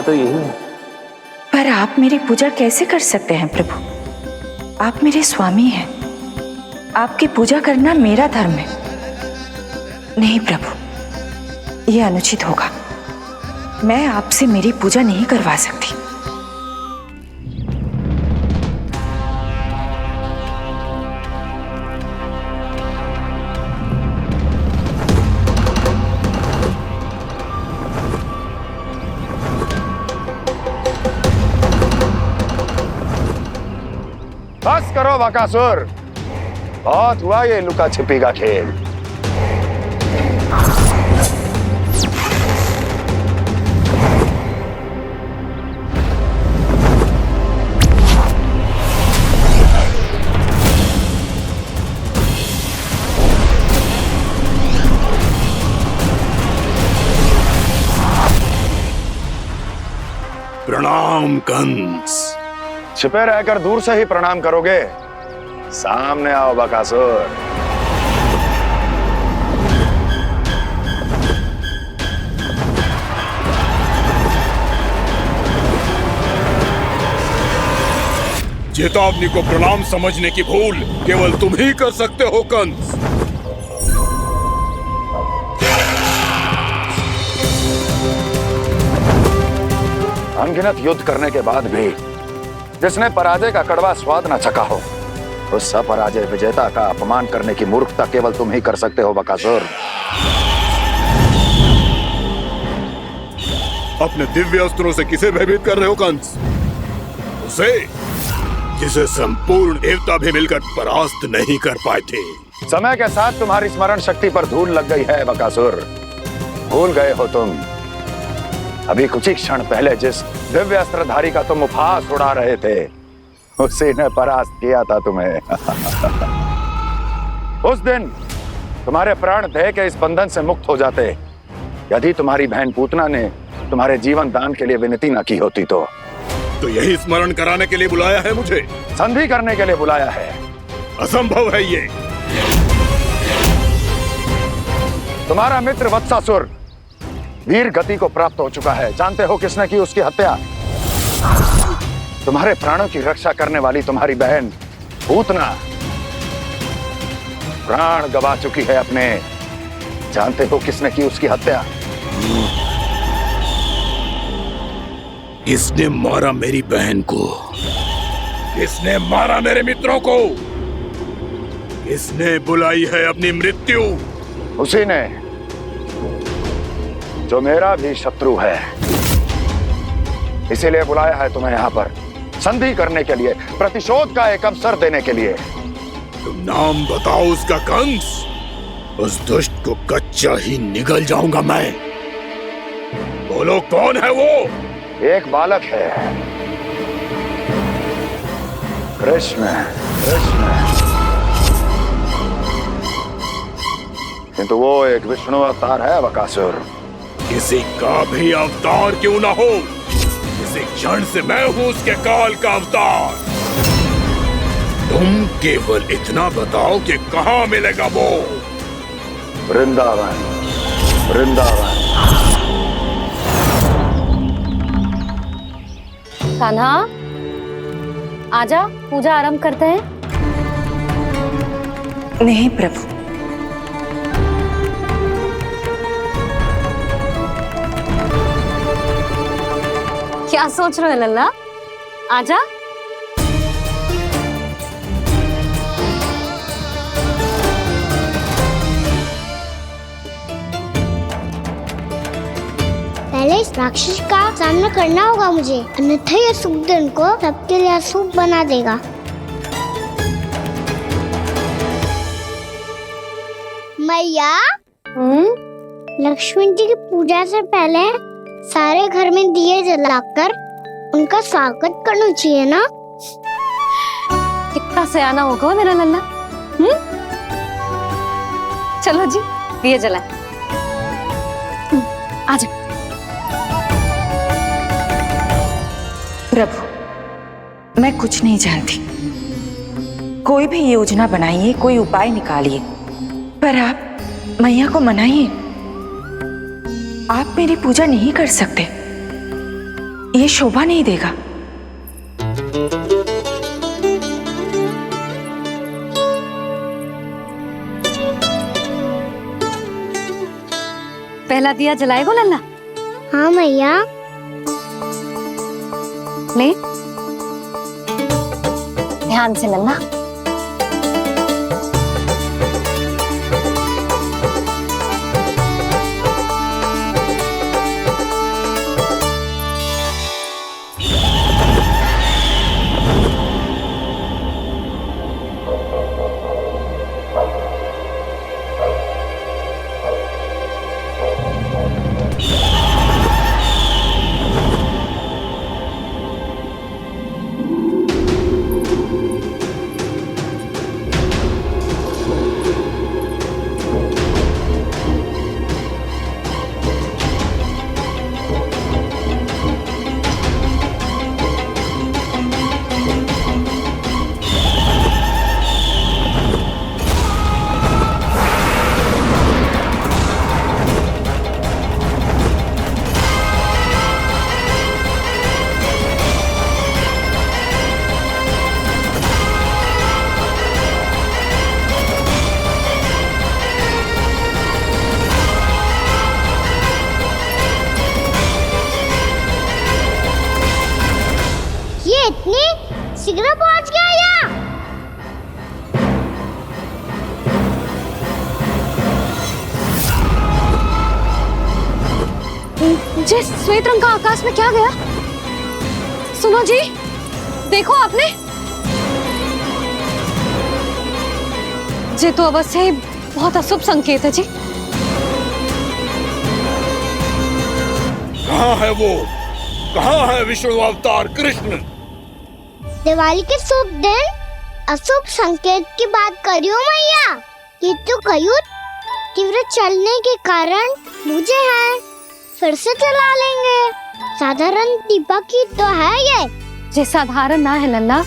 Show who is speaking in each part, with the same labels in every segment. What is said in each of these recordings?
Speaker 1: तो यही है।
Speaker 2: पर आप मेरी पूजा कैसे कर सकते हैं प्रभु? आप मेरे स्वामी हैं। आपकी पूजा करना मेरा धर्म है। नहीं प्रभु, यह अनुचित होगा। मैं आपसे मेरी पूजा नहीं करवा सकती।
Speaker 3: बस करो बकासुर, बहुत हुआ ये लुका छिपी का खेल।
Speaker 4: प्रणाम कंस।
Speaker 3: छिपे रहकर दूर से ही प्रणाम करोगे? सामने आओ बकासुर।
Speaker 4: चेतावनी को प्रणाम समझने की भूल केवल तुम ही कर सकते हो कंस।
Speaker 3: अनगिनत युद्ध करने के बाद भी जिसने पराजय का कड़वा स्वाद न चखा हो, उस अपराजय विजेता का अपमान करने की मूर्खता केवल तुम ही कर सकते हो बकासुर।
Speaker 4: अपने दिव्य अस्त्रों से किसे भयभीत कर रहे हो कंस? उसे जिसे संपूर्ण देवता भी मिलकर परास्त नहीं कर पाए थे।
Speaker 3: समय के साथ तुम्हारी स्मरण शक्ति पर धूल लग गई है बकासुर। भूल गए हो तुम अभी कुछ ही क्षण पहले जिस दिव्य अस्त्रधारी का तुम उपहास उड़ा रहे थे, उसी ने परास्त किया था तुम्हें। उस दिन तुम्हारे प्राण देह के इस बंधन से मुक्त हो जाते यदि तुम्हारी बहन पूतना ने तुम्हारे जीवन दान के लिए विनती न की होती तो
Speaker 4: यही स्मरण कराने के लिए बुलाया है मुझे?
Speaker 3: संधि करने के लिए बुलाया है।
Speaker 4: असंभव है ये।
Speaker 3: तुम्हारा मित्र वत्सासुर वीर गति को प्राप्त हो चुका है। जानते हो किसने की उसकी हत्या? तुम्हारे प्राणों की रक्षा करने वाली तुम्हारी बहन पूतना प्राण गवा चुकी है अपने। जानते हो किसने की उसकी हत्या?
Speaker 4: किसने मारा मेरी बहन को? किसने मारा मेरे मित्रों को? किसने बुलाई है अपनी मृत्यु?
Speaker 3: उसी ने जो मेरा भी शत्रु है। इसीलिए बुलाया है तुम्हें यहाँ पर संधि करने के लिए, प्रतिशोध का एक अवसर देने के लिए।
Speaker 4: तुम नाम बताओ उसका कंस। उस दुष्ट को कच्चा ही निगल जाऊंगा मैं। बोलो कौन है वो?
Speaker 3: एक बालक है, कृष्ण। किंतु वो एक विष्णु अवतार है बकासुर।
Speaker 4: किसी का भी अवतार क्यों ना हो, इसी क्षण से मैं हूं उसके काल का अवतार। तुम केवल इतना बताओ कि कहां मिलेगा वो?
Speaker 3: वृंदावन।
Speaker 5: कान्हा, आजा, पूजा आरंभ करते हैं।
Speaker 2: नहीं प्रभु,
Speaker 5: क्या सोच रहे हो लल्ला? आजा।
Speaker 6: पहले इस राक्षस का सामना करना होगा मुझे, अन्यथा ये शुभ दिन को सबके लिए अशुभ बना देगा। मैया, लक्ष्मी जी की पूजा से पहले सारे घर में दिए जलाकर उनका स्वागत करना चाहिए ना?
Speaker 5: कितना सयाना होगा मेरा लल्ला। चलो जी, दिए जलाएं। आजा।
Speaker 2: प्रभु, मैं कुछ नहीं जानती। कोई भी योजना बनाइए, कोई उपाय निकालिए, पर आप मैया को मनाइए। आप मेरी पूजा नहीं कर सकते। ये शोभा नहीं देगा।
Speaker 5: पहला दिया जलाएगो लल्ला?
Speaker 6: हाँ मैया।
Speaker 5: ले, ध्यान से लल्ला।
Speaker 6: ये इतनी शीघ्र पहुंच गया यहाँ।
Speaker 5: जी, श्वेत रंग का आकाश में क्या गया? सुनो जी, देखो आपने। जी तो अवश्य ही बहुत अशुभ संकेत है जी।
Speaker 4: कहाँ है वो? कहाँ है विष्णु अवतार कृष्ण?
Speaker 6: दिवाली के शुभ दिन अशुभ संकेत की बात कर रही हूँ मैया। ये तो कयूर तीव्र चलने के कारण मुझे है, फिर से चला लेंगे। साधारण दीपक ही तो है ये
Speaker 5: साधारण ना है लल्ला,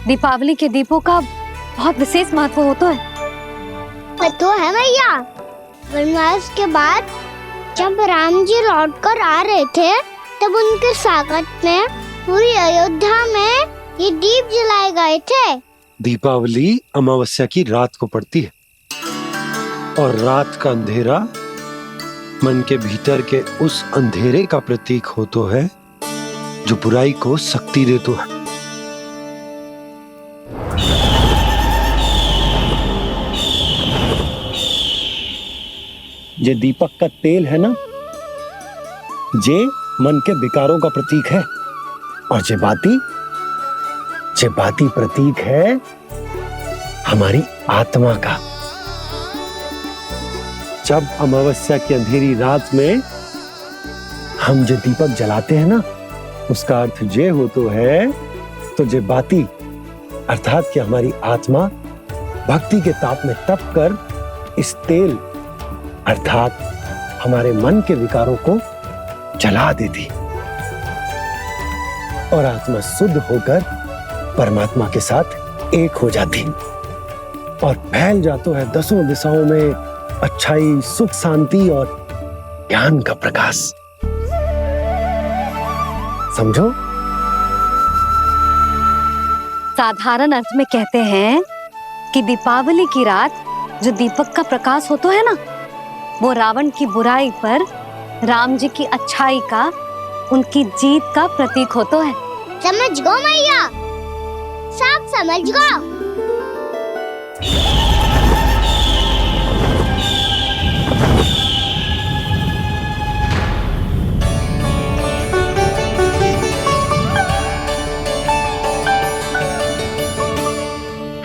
Speaker 5: दीपावली के दीपों का बहुत विशेष महत्व होता है।
Speaker 6: तो है मैया। वनवास के बाद जब राम जी लौट कर आ रहे थे तब उनके स्वागत में पूरी अयोध्या में ये दीप जलाए गए थे।
Speaker 1: दीपावली अमावस्या की रात को पड़ती है और रात का अंधेरा मन के भीतर के उस अंधेरे का प्रतीक हो तो है जो बुराई को शक्ति दे तो है। ये दीपक का तेल है ना, जे मन के विकारों का प्रतीक है, और जे बाती प्रतीक है हमारी आत्मा का। जब अमावस्या की अंधेरी रात में हम जो दीपक जलाते हैं ना, उसका अर्थ ये हो तो है, तो जे बाती अर्थात कि हमारी आत्मा भक्ति के ताप में तप कर इस तेल अर्थात हमारे मन के विकारों को जला देती और आत्मा शुद्ध होकर परमात्मा के साथ एक हो जाती और फैल जाता है दसों दिशाओं में अच्छाई, सुख, शांति और ज्ञान का प्रकाश। समझो?
Speaker 5: साधारण अर्थ में कहते हैं कि दीपावली की रात जो दीपक का प्रकाश होता है ना, वो रावण की बुराई पर राम जी की अच्छाई का, उनकी जीत का प्रतीक होता है।
Speaker 6: समझ गो मैया, सब समझ गो।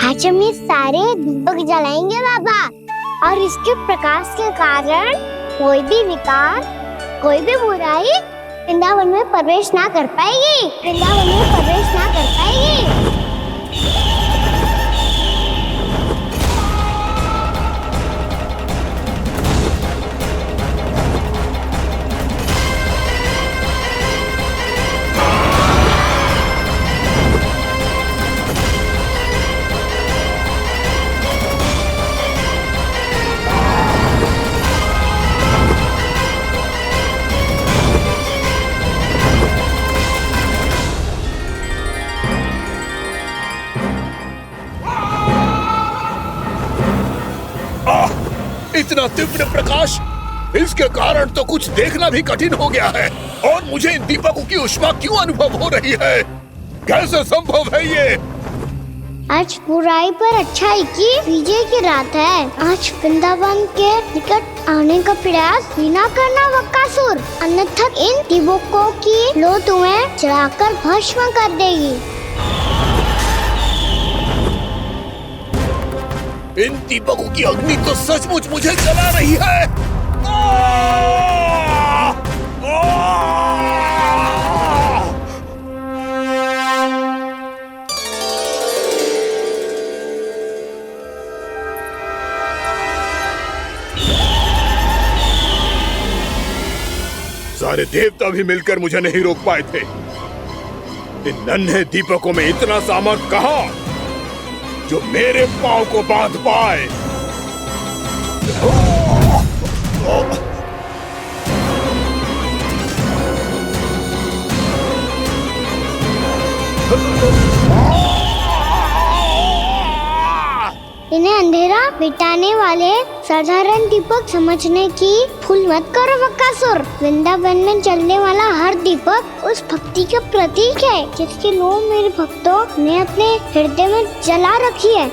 Speaker 6: आज हम ये सारे दीपक जलाएंगे बाबा, और इसके प्रकाश के कारण कोई भी विकार, कोई भी बुराई वृंदावन में प्रवेश ना कर पाएगी, वृंदावन में प्रवेश ना कर पाएगी।
Speaker 4: इतना तीव्र प्रकाश, इसके कारण तो कुछ देखना भी कठिन हो गया है। और मुझे इन दीपकों की ऊष्मा क्यों अनुभव हो रही है? कैसे संभव है ये?
Speaker 6: आज बुराई पर अच्छाई की विजय की रात है। आज वृंदावन के निकट आने का प्रयास भी ना करना बकासुर, अन्यथा इन दीपकों की लो तुम्हें जलाकर भस्म कर देगी।
Speaker 4: इन दीपकों की अग्नि तो सचमुच मुझे जला रही है। सारे देवता भी मिलकर मुझे नहीं रोक पाए थे। इन नन्हे दीपकों में इतना सामर्थ कहां जो मेरे पांव को बांध पाए।
Speaker 6: इन्हें अंधेरा मिटाने वाले साधारण दीपक समझने की भूल मत करो बकासुर। वृंदावन में जलने वाला हर दीपक उस भक्ति का प्रतीक है जिसकी लो मेरे भक्तों ने अपने हृदय में जला रखी है।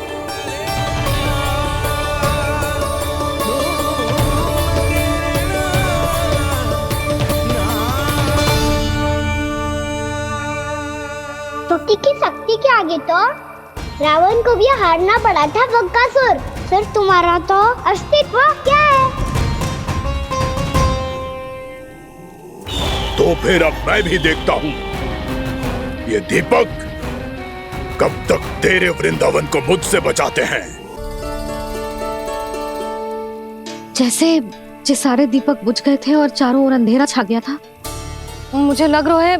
Speaker 6: भक्ति की शक्ति के आगे तो रावण को भी हारना पड़ा था बकासुर। फिर तुम्हारा तो अस्तित्व क्या है?
Speaker 4: तो फिर अब मैं भी देखता हूँ ये दीपक कब तक तेरे वृंदावन को मुझसे बचाते हैं।
Speaker 5: जैसे सारे दीपक बुझ गए थे और चारों ओर अंधेरा छा गया था, मुझे लग रहा है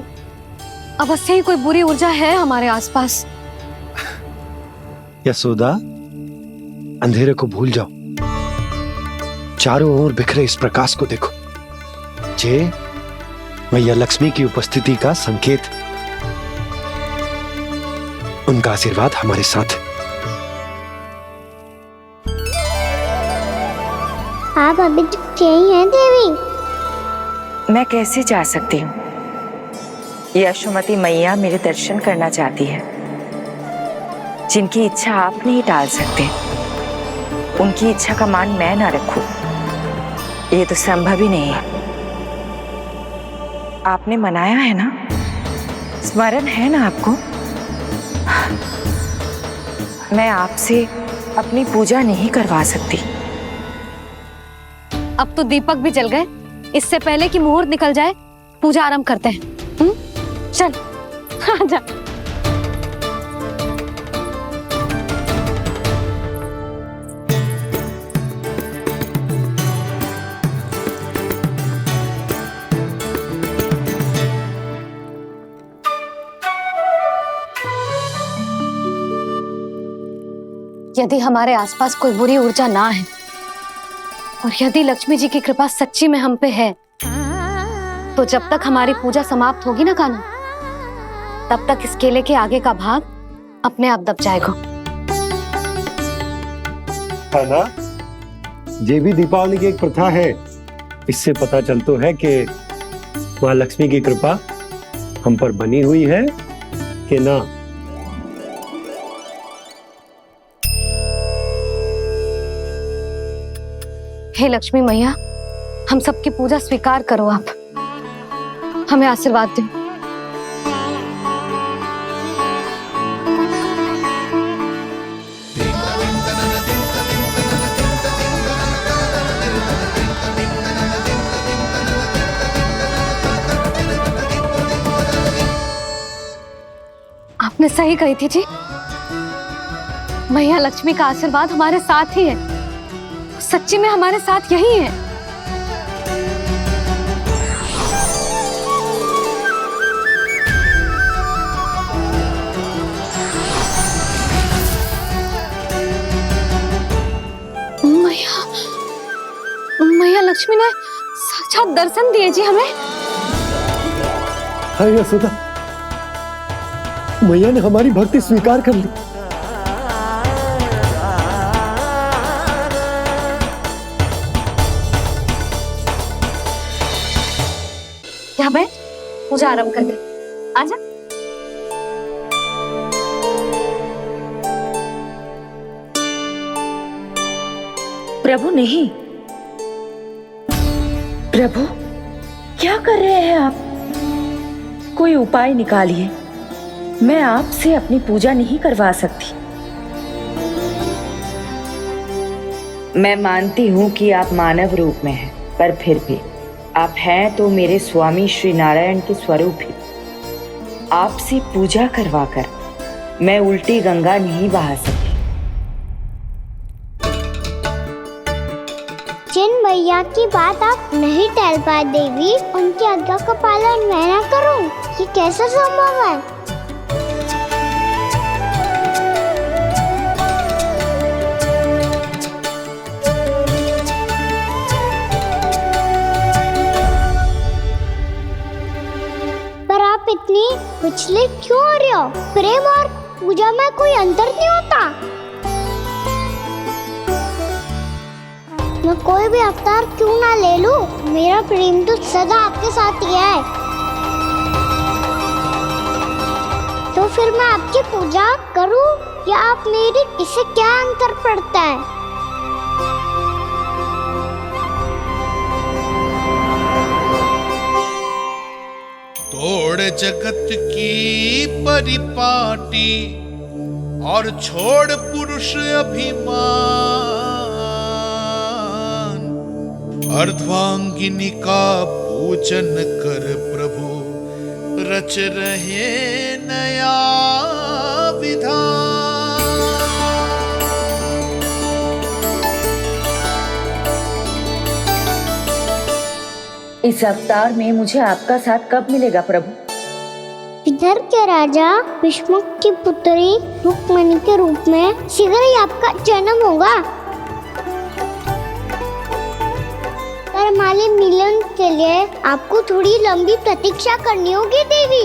Speaker 5: अवश्य ही कोई बुरी ऊर्जा है हमारे आसपास।
Speaker 1: यशोदा, अंधेरे को भूल जाओ, चारों ओर बिखरे इस प्रकाश को देखो। जे मैया लक्ष्मी की उपस्थिति का संकेत, उनका आशीर्वाद हमारे साथ है।
Speaker 6: आप अभी तक यही हैं देवी?
Speaker 2: मैं कैसे जा सकती हूँ? यशोमती मैया मेरे दर्शन करना चाहती है। जिनकी इच्छा आप नहीं टाल सकते, उनकी इच्छा का मान मैं ना रखूं, ये तो संभव ही नहीं है। आपने मनाया है ना, स्मरण है ना आपको? मैं आपसे अपनी पूजा नहीं करवा सकती।
Speaker 5: अब तो दीपक भी जल गए, इससे पहले कि मुहूर्त निकल जाए पूजा आरंभ करते हैं। चल आजा। यदि हमारे आसपास कोई बुरी ऊर्जा ना है और यदि लक्ष्मी जी की कृपा सच्ची में हम पे है, तो जब तक हमारी पूजा समाप्त होगी ना कान्हा, तब तक इस केले के आगे का भाग अपने आप दब जाएगा।
Speaker 1: ना, ये भी दीपावली की एक प्रथा है। इससे पता चलता है कि माँ लक्ष्मी की कृपा हम पर बनी हुई है कि ना।
Speaker 5: हे लक्ष्मी मैया, हम सबकी पूजा स्वीकार करो, आप हमें आशीर्वाद दो। आपने सही कही थी जी, मैया लक्ष्मी का आशीर्वाद हमारे साथ ही है, सच्ची में हमारे साथ यही है। मैया लक्ष्मी ने साक्षात दर्शन दिए जी हमें।
Speaker 1: हाँ यशोदा, मैया ने हमारी भक्ति स्वीकार कर ली।
Speaker 5: पूजा आरंभ कर दे। आजा।
Speaker 2: प्रभु नहीं, प्रभु क्या कर रहे हैं आप? कोई उपाय निकालिए, मैं आपसे अपनी पूजा नहीं करवा सकती। मैं मानती हूँ कि आप मानव रूप में हैं, पर फिर भी आप हैं तो मेरे स्वामी श्री नारायण के स्वरूप ही। आपसे पूजा करवाकर मैं उल्टी गंगा नहीं बहा सकती।
Speaker 6: जिन भैया की बात आप नहीं टल पाए देवी, उनकी आज्ञा का पालन मैं ना करूं, ये कैसा संभव है? पर आप इतनी विचलित क्यों हो रहे हो? प्रेम और पूजा में कोई अंतर नहीं होता। मैं कोई भी अवतार क्यों ना ले लूं, मेरा प्रेम तो सदा आपके साथ ही है। तो फिर मैं आपकी पूजा करूं या आप मेरी, इससे क्या अंतर पड़ता है?
Speaker 7: तोड़ जगत की परिपाटी और छोड़ पुरुष अभिमान, अर्धांगिनी का पूजन कर प्रभु रच रहे नया विधान।
Speaker 2: इस अवतार में मुझे आपका साथ कब मिलेगा प्रभु?
Speaker 6: इधर के राजा भीष्मक की पुत्री रुक्मणी के रूप में शीघ्र ही आपका जन्म होगा। पर हमारे मिलन के लिए आपको थोड़ी लंबी प्रतीक्षा करनी होगी देवी,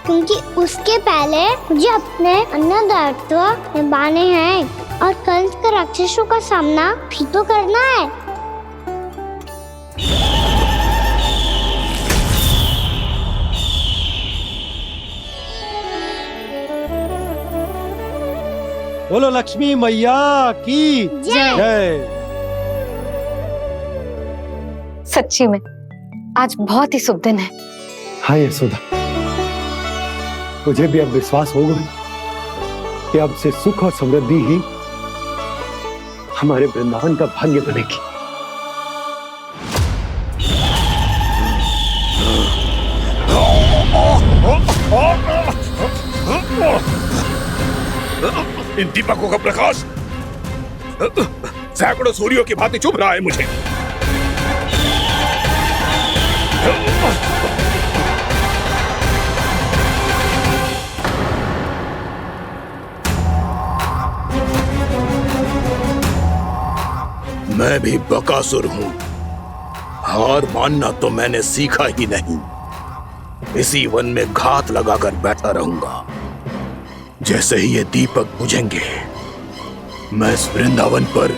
Speaker 6: क्योंकि उसके पहले मुझे अपने अन्य दायित्व निभाने हैं और कंस के राक्षसों का सामना भी तो करना है।
Speaker 1: बोलो लक्ष्मी मैया की जय।
Speaker 5: सच्ची में आज बहुत ही शुभ दिन है।
Speaker 1: हाँ यशोदा, मुझे भी अब विश्वास हो गया कि अब से सुख और समृद्धि ही हमारे वृंदावन का भाग्य बनेगी।
Speaker 4: इन दीपकों का प्रकाश सैकड़ों सूर्यों की भांति चुभ रहा है मुझे। मैं भी बकासुर हूं, हार मानना तो मैंने सीखा ही नहीं। इसी वन में घात लगाकर बैठा रहूंगा। जैसे ही ये दीपक बुझेंगे, मैं इस वृंदावन पर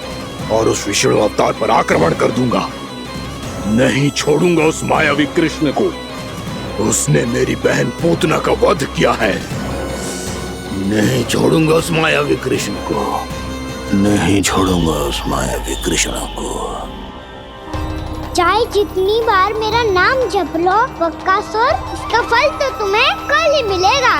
Speaker 4: और उस विष्णु अवतार पर आक्रमण कर दूंगा। नहीं छोड़ूंगा उस मायावी कृष्ण को। उसने मेरी बहन पूतना का वध किया है। नहीं छोड़ूंगा उस मायावी कृष्ण को। नहीं छोड़ूंगा उस मायावी कृष्ण को।
Speaker 6: चाहे जितनी बार मेरा नाम जप लो बकासुर, इसका फल तो तुम्हें कल ही मिलेगा।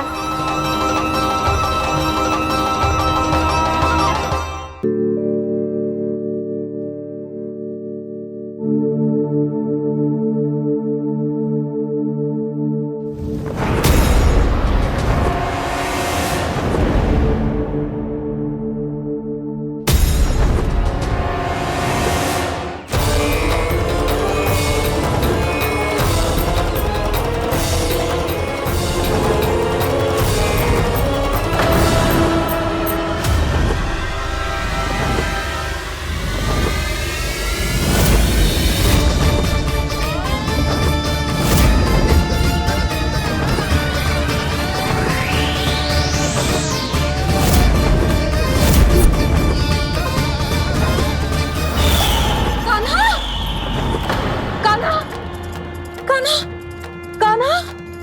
Speaker 2: कान्हा,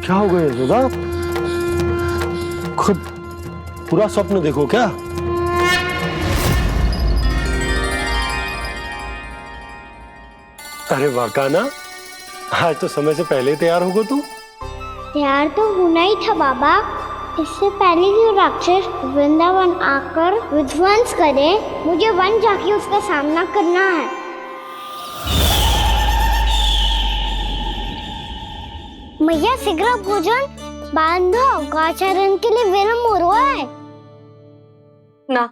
Speaker 1: क्या हो गया यशोदा? खुद पूरा स्वप्न देखो क्या? अरे वाह कान्हा, आज तो समय से पहले तैयार होगा तू।
Speaker 6: तैयार तो होना ही था बाबा। इससे पहले कि राक्षस वृंदावन आकर विध्वंस करे, मुझे वन जाके उसका सामना करना है। मैया शीघ्र भोजन बांधो, गौचरण के लिए विलंब हो रहा है।
Speaker 5: ना,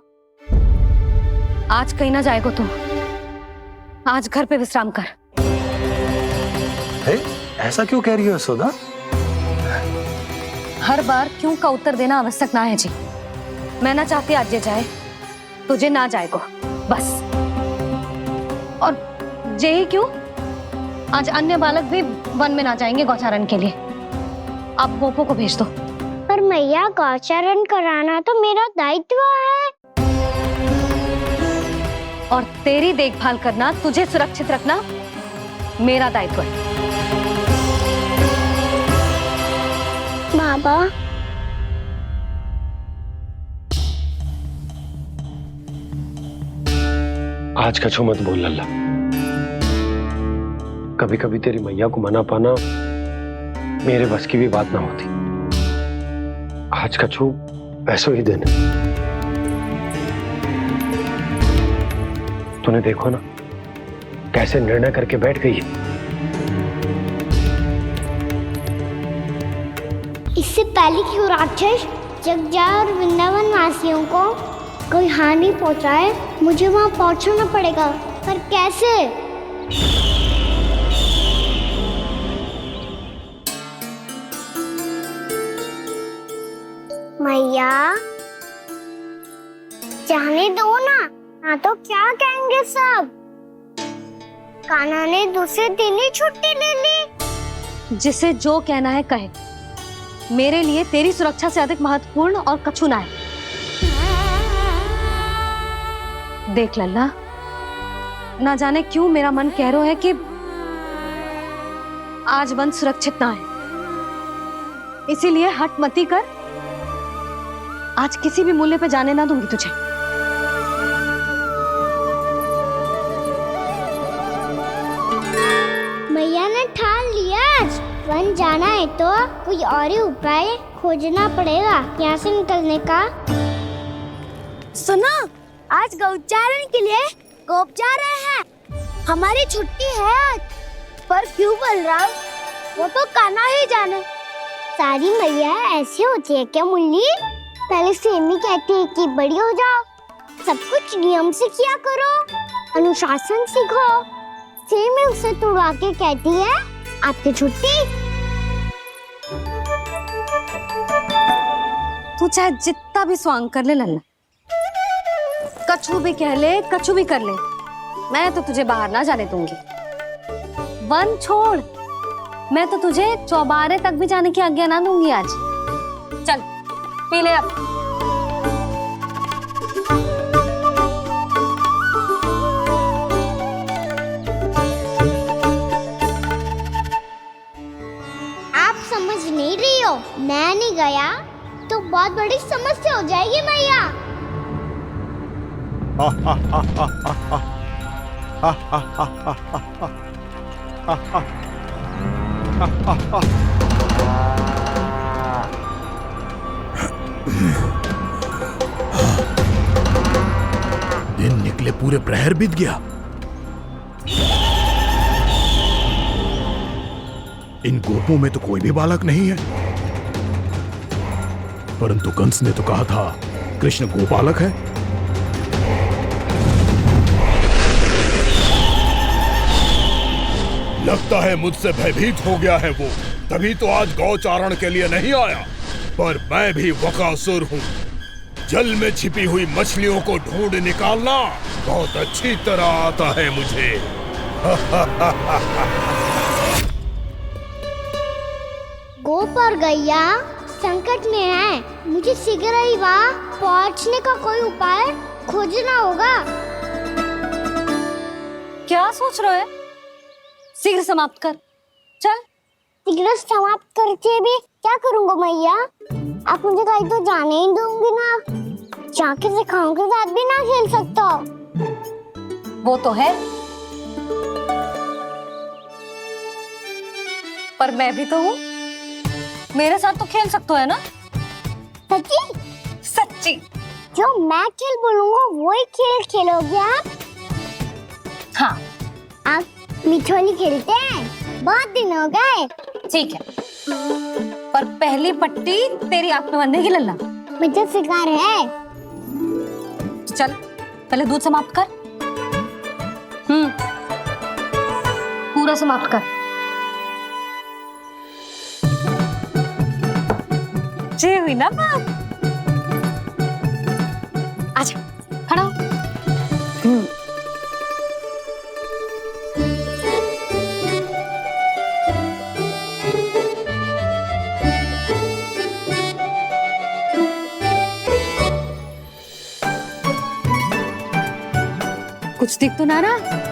Speaker 5: आज कहीं ना जाएगा तू। आज घर पे विश्राम कर।
Speaker 1: ऐसा क्यों कह रही हो यशोदा?
Speaker 5: हर बार क्यों का उत्तर देना आवश्यक ना है जी। मैं ना चाहती आज ये जाए, तुझे ना जाएगा बस। और जे ही क्यों, आज अन्य बालक भी वन में ना जाएंगे गौचारण के लिए। आप गोपो को भेज दो।
Speaker 6: पर मैया गौचरण कराना तो मेरा दायित्व है।
Speaker 5: और तेरी देखभाल करना, तुझे सुरक्षित रखना मेरा दायित्व है।
Speaker 6: बाबा,
Speaker 1: आज कछु मत बोल लल्ला। कभी कभी तेरी मैया को मना पाना मेरे बस की भी बात ना होती। आज कछु ऐसो ही दिन। तूने देखो ना कैसे निर्णय करके बैठ गई है।
Speaker 6: इससे पहले कि वो राक्षस जगजा और वृंदावन वासियों को कोई हानि पहुंचाए, मुझे वहां पहुंचना पड़ेगा। पर कैसे? मैया, जाने दो ना तो क्या कहेंगे सब। कान्हा ने दूसरे दिन ही छुट्टी ले ली।
Speaker 5: जिसे जो कहना है कहे। मेरे लिए तेरी सुरक्षा से अधिक महत्वपूर्ण और कछु ना है। देख लल्ला, ना जाने क्यों मेरा मन कह रहा है कि आज वन सुरक्षित ना है। इसीलिए हट मती कर। आज किसी भी मूल्य पे जाने ना दूंगी तुझे।
Speaker 6: मैया ने ठान लिया, आज वन जाना है तो कोई और ही उपाय खोजना पड़ेगा यहाँ से निकलने का। सुनो, आज गौचारण के लिए गोप जा रहे हैं। हमारी छुट्टी है आज। पर क्यों बलराम? वो तो कान्हा ही जाने। सारी मैया ऐसी होती है क्या मुन्नी? पहले सेमी कहती है कि बड़ी हो जाओ, सब कुछ नियम से किया करो, अनुशासन सीखो। सेमी उसे तुड़वा के कहती है आपकी छुट्टी।
Speaker 5: तू चाहे जितना भी स्वांग कर ले लल्ला, कछु भी कह ले, कछु भी कर ले, मैं तो तुझे बाहर ना जाने दूंगी। वन छोड़, मैं तो तुझे चौबारे तक भी जाने की आज्ञा ना दूंगी आज। चल पी ले अब।
Speaker 6: आप समझ नहीं रही हो, मैं नहीं गया तो बहुत बड़ी समस्या हो जाएगी मैया।
Speaker 4: दिन निकले पूरे प्रहर बीत गया। इन गोपों में तो कोई भी बालक नहीं है, परंतु कंस ने तो कहा था कृष्ण गोपालक है। लगता है मुझसे भयभीत हो गया है वो, तभी तो आज गौचारण के लिए नहीं आया। पर मैं भी बकासुर हूँ। जल में छिपी हुई मछलियों को ढूंढ निकालना बहुत अच्छी तरह आता है मुझे।
Speaker 6: गोप और गैया संकट में है, मुझे शीघ्र ही वहाँ पहुँचने का कोई उपाय खोजना होगा।
Speaker 5: क्या सोच रहे हो? शीघ्र समाप्त कर। चल
Speaker 6: सिगरेट समाप्त करके भी क्या करूंगा मैया? आप मुझे कहीं तो जाने ही दोगे ना। जाके सिखाओं के साथ भी ना खेल सकता।
Speaker 5: वो तो है, पर मैं भी तो हूँ, मेरे साथ तो खेल सकते हो है ना?
Speaker 6: सच्ची?
Speaker 5: सच्ची।
Speaker 6: जो मैं खेल बोलूंगा वही खेल खेलोगे आप?
Speaker 5: हाँ
Speaker 6: आप मिठोली खेलते हैं? बहुत दिन हो गए।
Speaker 5: ठीक है, पर पहली पट्टी तेरी आंख में बनने की लल्ला।
Speaker 6: मुझे शिकार है।
Speaker 5: चल पहले दूध समाप्त कर। पूरा समाप्त कर। जे हुई ना बात। आजा खड़ा हो। कुछ दिख तो ना रहा।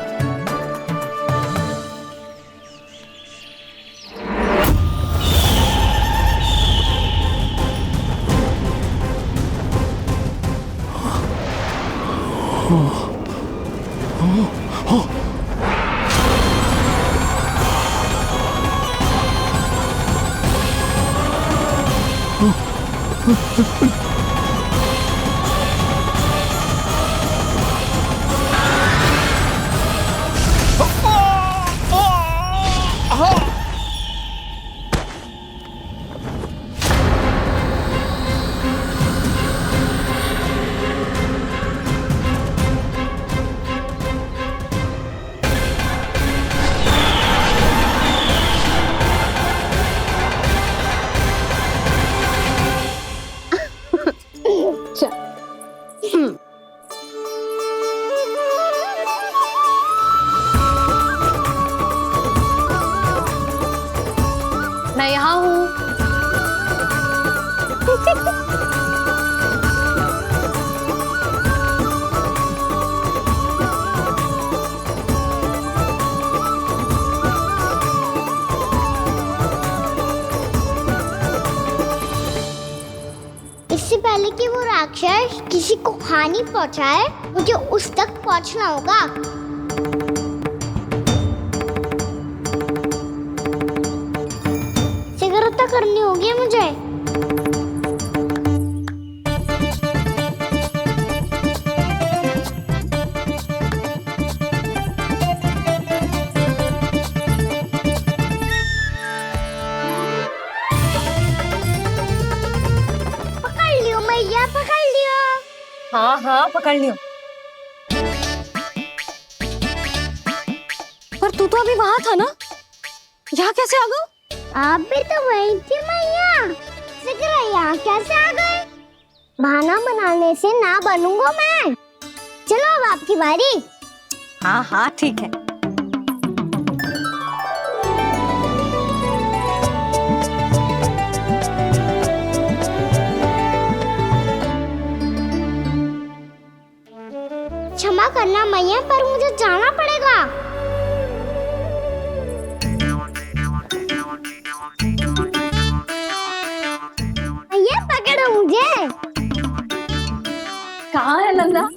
Speaker 5: मैं यहाँ हूँ।
Speaker 6: इससे पहले कि वो राक्षस किसी को हानि पहुंचाए, मुझे उस तक पहुंचना होगा। सिगरेट करनी होगी मुझे। पकड़ लियो मैया, पकड़ लियो।
Speaker 5: हाँ हाँ पकड़ लियो। पर तू तो अभी वहां था ना, यहाँ कैसे आ गया?
Speaker 6: आप भी तो वही थी मैया। सिगरेट यहाँ कैसे आ गए? बहाना बनाने से ना बनूंगा मैं। चलो अब आपकी बारी।
Speaker 5: हाँ हाँ ठीक है।
Speaker 6: क्षमा करना मैया, पर मुझे जाना पड़ेगा। मैया पकड़ो मुझे।
Speaker 5: कहाँ है लल्ला?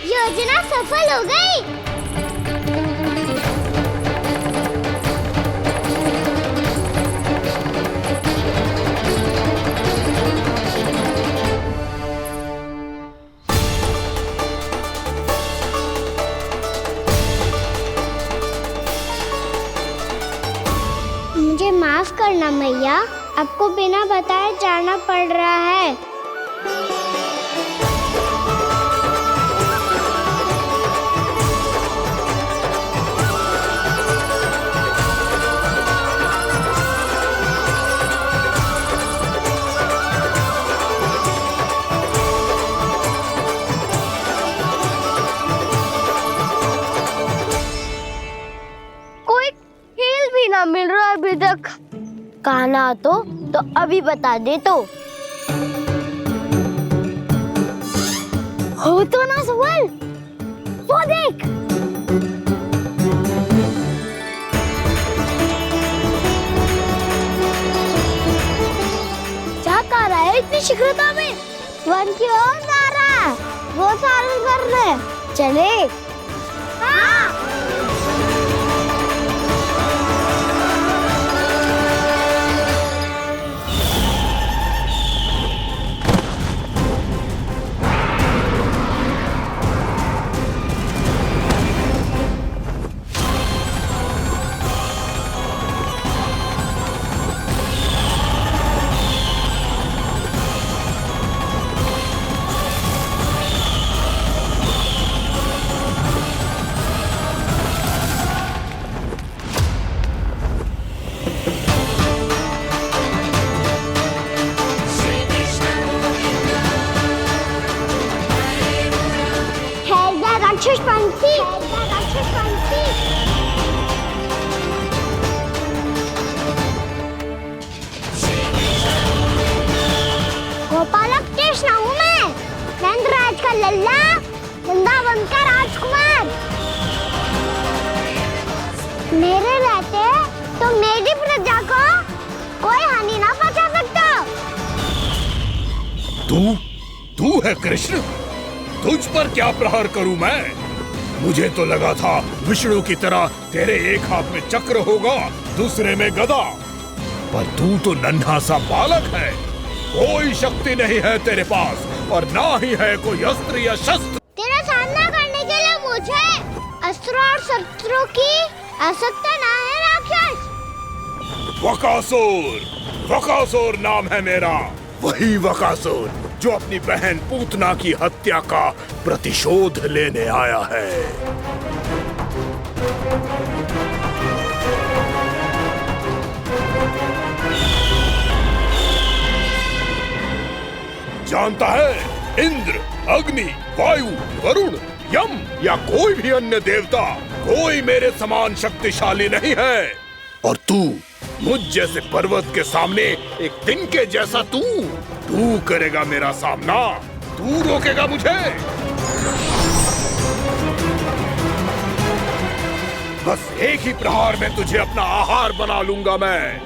Speaker 6: योजना सफल हो गई। मुझे माफ करना मैया, आपको बिना बताए जाना पड़ रहा है। कहना तो अभी बता दे तो। हो तो ना सुबल, वो देख। क्या कर रहा है इतनी शीघ्रता में? वन की ओर जा रहा है, वो सारे कर रहे। चले। हाँ। राक्षस पंछी, राक्षस पंछी। गोपालक कृष्ण हूँ मैं, नंदराज का लल्ला, वृंदावन का राजकुमार। मेरे रहते तो मेरी प्रजा को कोई हानि ना पहुंचा सकता।
Speaker 4: तू है कृष्ण? तुझ पर क्या प्रहार करूं मैं? मुझे तो लगा था विष्णु की तरह तेरे एक हाथ में चक्र होगा, दूसरे में गदा, पर तू तो नन्हा सा बालक है। कोई शक्ति नहीं है तेरे पास और ना ही है कोई अस्त्र या शस्त्र।
Speaker 6: तेरा सामना करने के लिए मुझे अस्त्र और शस्त्रों की आवश्यकता ना है राक्षस।
Speaker 4: वकासुर, वकासुर नाम है मेरा, वही वकासुर जो अपनी बहन पूतना की हत्या का प्रतिशोध लेने आया है। जानता है, इंद्र, अग्नि, वायु, वरुण, यम या कोई भी अन्य देवता कोई मेरे समान शक्तिशाली नहीं है। और तू मुझ जैसे पर्वत के सामने एक तिनके जैसा तू करेगा मेरा सामना? तू रोकेगा मुझे? बस एक ही प्रहार में तुझे अपना आहार बना लूंगा मैं।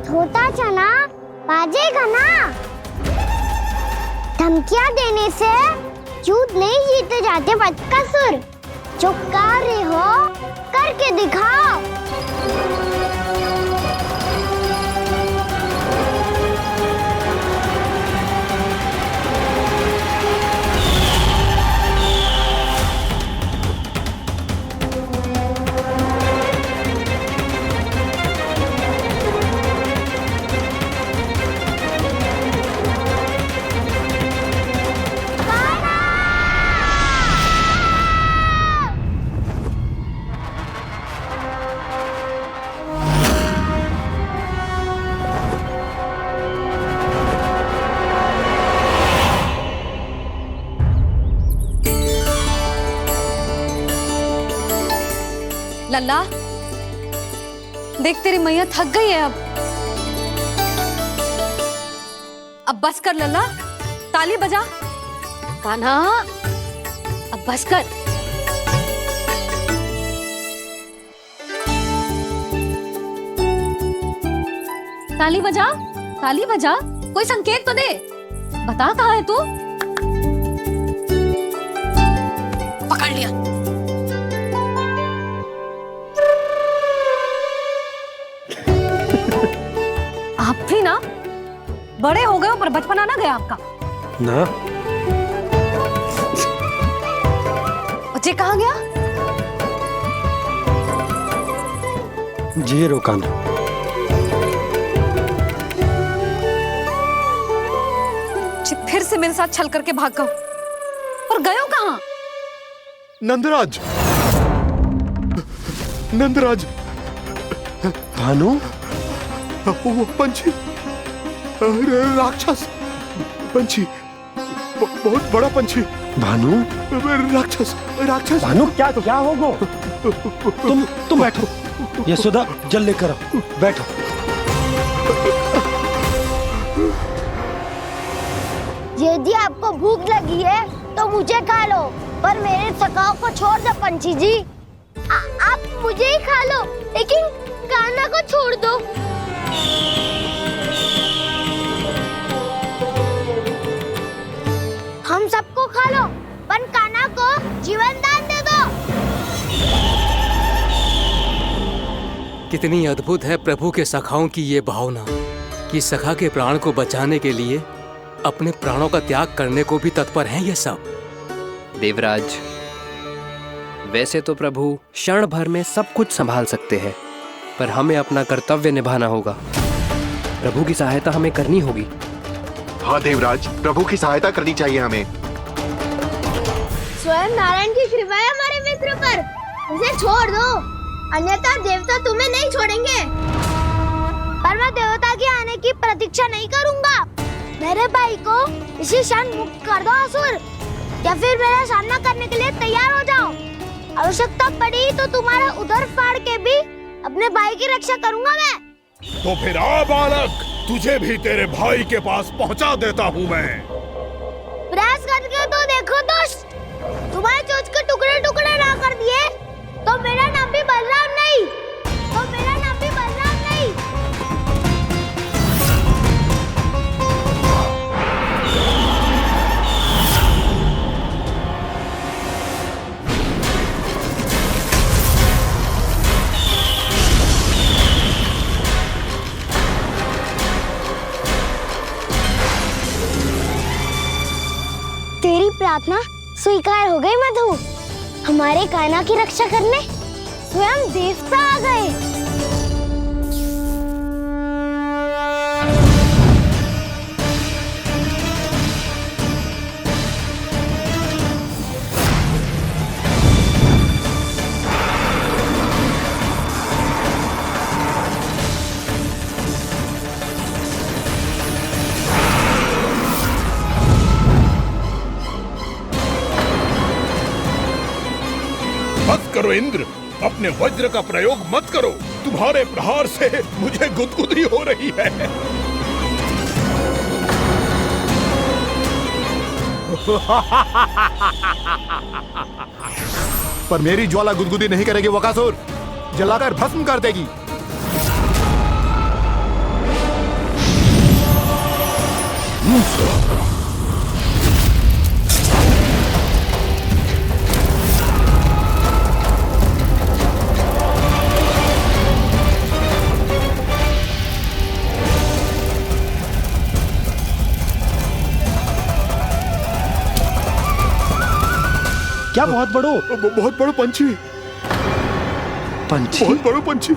Speaker 6: छोटा चना बाजेगा ना। धमकियां देने से युद्ध नहीं जीते जाते बदकसूर। जो कार्य हो करके दिखाओ।
Speaker 5: लल्ला, देख तेरी मैया थक गई है अब बस कर लल्ला, ताली बजा। कान्हा, अब बस कर। ताली बजा, ताली बजा, कोई संकेत तो दे, बता कहाँ है तू? पकड़ लिया। आप भी ना बड़े हो गए हो, पर बचपना ना गया आपका
Speaker 1: ना।
Speaker 5: बच्चे कहाँ गया?
Speaker 1: जी रोकाना।
Speaker 5: फिर से मेरे साथ छल करके भाग गए, और गए हो कहाँ?
Speaker 4: नंदराज, नंदराज।
Speaker 1: भानु,
Speaker 4: वो पंछी, राक्षस पंछी, बहुत बड़ा पंछी।
Speaker 1: भानु,
Speaker 4: राक्षस, राक्षस।
Speaker 1: भानु, क्या होगा? तुम बैठो, यशोदा जल लेकर आओ, बैठो।
Speaker 6: यदि आपको भूख लगी है तो मुझे खा लो, पर मेरे सखाओं को छोड़ दो पंछी जी। आप मुझे ही खा लो, लेकिन कान्हा को छोड़ दो। हम सबको खा लो, पर कान्हा को जीवन दान दे दो।
Speaker 8: कितनी अद्भुत है प्रभु के सखाओं की ये भावना कि सखा के प्राण को बचाने के लिए अपने प्राणों का त्याग करने को भी तत्पर हैं ये सब।
Speaker 9: देवराज, वैसे तो प्रभु क्षण भर में सब कुछ संभाल सकते हैं, पर हमें अपना कर्तव्य निभाना होगा। प्रभु की सहायता हमें करनी होगी।
Speaker 10: हाँ देवराज, प्रभु की सहायता करनी चाहिए हमें।
Speaker 6: स्वयं नारायण की कृपा है हमारे मित्र पर, उसे छोड़ दो, अन्यथा देवता तुम्हें नहीं छोड़ेंगे। पर मैं देवता के आने की प्रतीक्षा नहीं करूंगा। मेरे भाई को इसी क्षण मुक्त कर दो असुर, या फिर मेरा सामना करने के लिए तैयार हो जाओ। आवश्यकता पड़ी तो तुम्हारा उदर फाड़ के भी अपने भाई की रक्षा करूंगा मैं।
Speaker 4: तो फिर आ बालक, तुझे भी तेरे भाई के पास पहुंचा देता हूँ मैं।
Speaker 6: प्रयास करके तो देखो दोस्त, तुम्हारे चोंच के टुकड़े टुकड़े ना कर दिए तो मेरा नाम भी बलराम नहीं, तो मेरा नाम भी बलराम नहीं। तेरी प्रार्थना स्वीकार हो गई मधु। हमारे कान्हा की रक्षा करने स्वयं देवता आ गए।
Speaker 4: मत करो इंद्र, अपने वज्र का प्रयोग मत करो। तुम्हारे प्रहार से मुझे गुदगुदी हो रही है।
Speaker 10: पर मेरी ज्वाला गुदगुदी नहीं करेगी बकासुर, जलाकर भस्म कर देगी। क्या बहुत बहुत बड़ो पंछी,
Speaker 9: पंछी?
Speaker 10: बहुत बड़ो पंछी।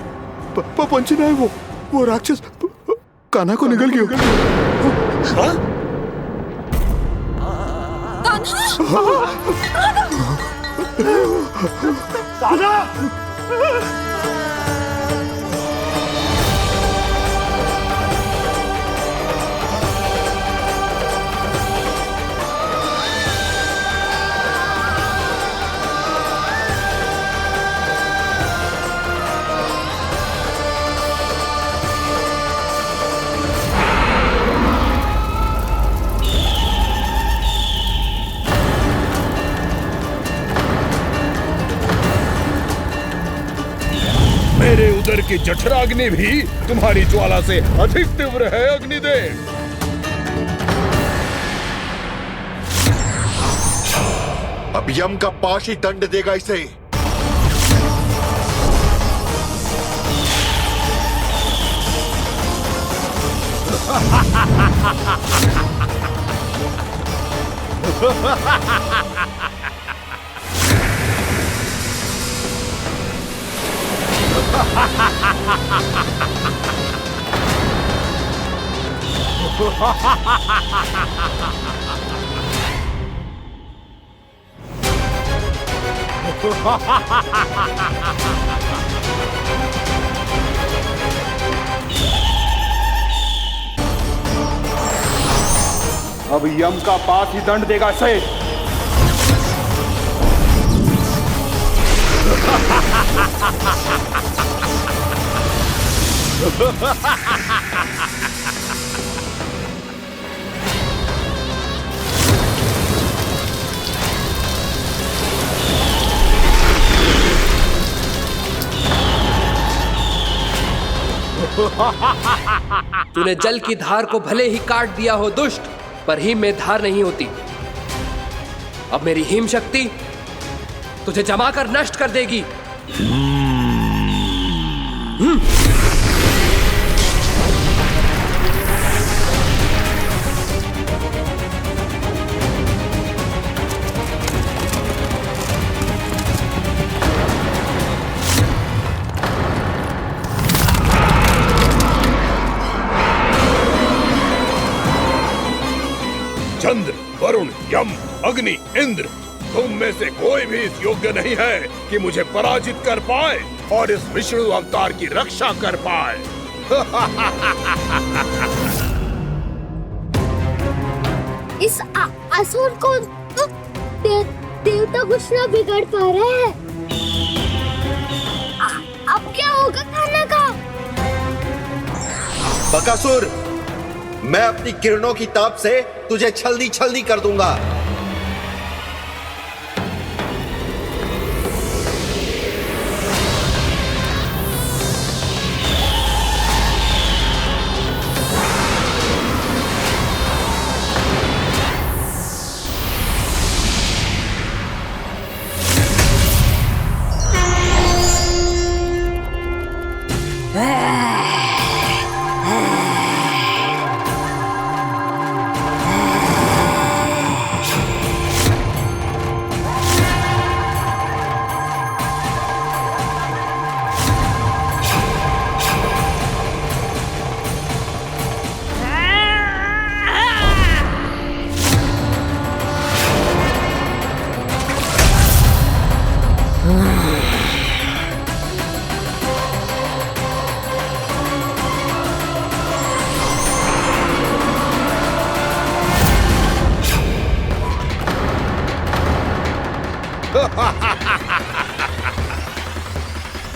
Speaker 10: पंछी नहीं, वो राक्षस कान्हा को निगल गया। हाँ? कान्हा!
Speaker 4: मेरे उदर की जठराग्नि भी तुम्हारी ज्वाला से अधिक तीव्र है अग्निदेव।
Speaker 10: अब यम का पाश ही दंड देगा इसे। अब यम का पाश ही दंड देगा इसे।
Speaker 9: तूने जल की धार को भले ही काट दिया हो दुष्ट, पर हिम में धार नहीं होती। अब मेरी हिम शक्ति तुझे जमा कर नष्ट कर देगी।
Speaker 4: चंद्र, वरुण, यम, अग्नि, इंद्र, तुम में से कोई भी इस योग्य नहीं है कि मुझे पराजित कर पाए और इस विष्णु अवतार की रक्षा कर पाए।
Speaker 6: इस असुर को देवता कुछ ना बिगाड़ पा रहे हैं। अब क्या होगा खाना का?
Speaker 11: बकासुर, मैं अपनी किरणों की ताप से तुझे छलनी छलनी कर दूंगा।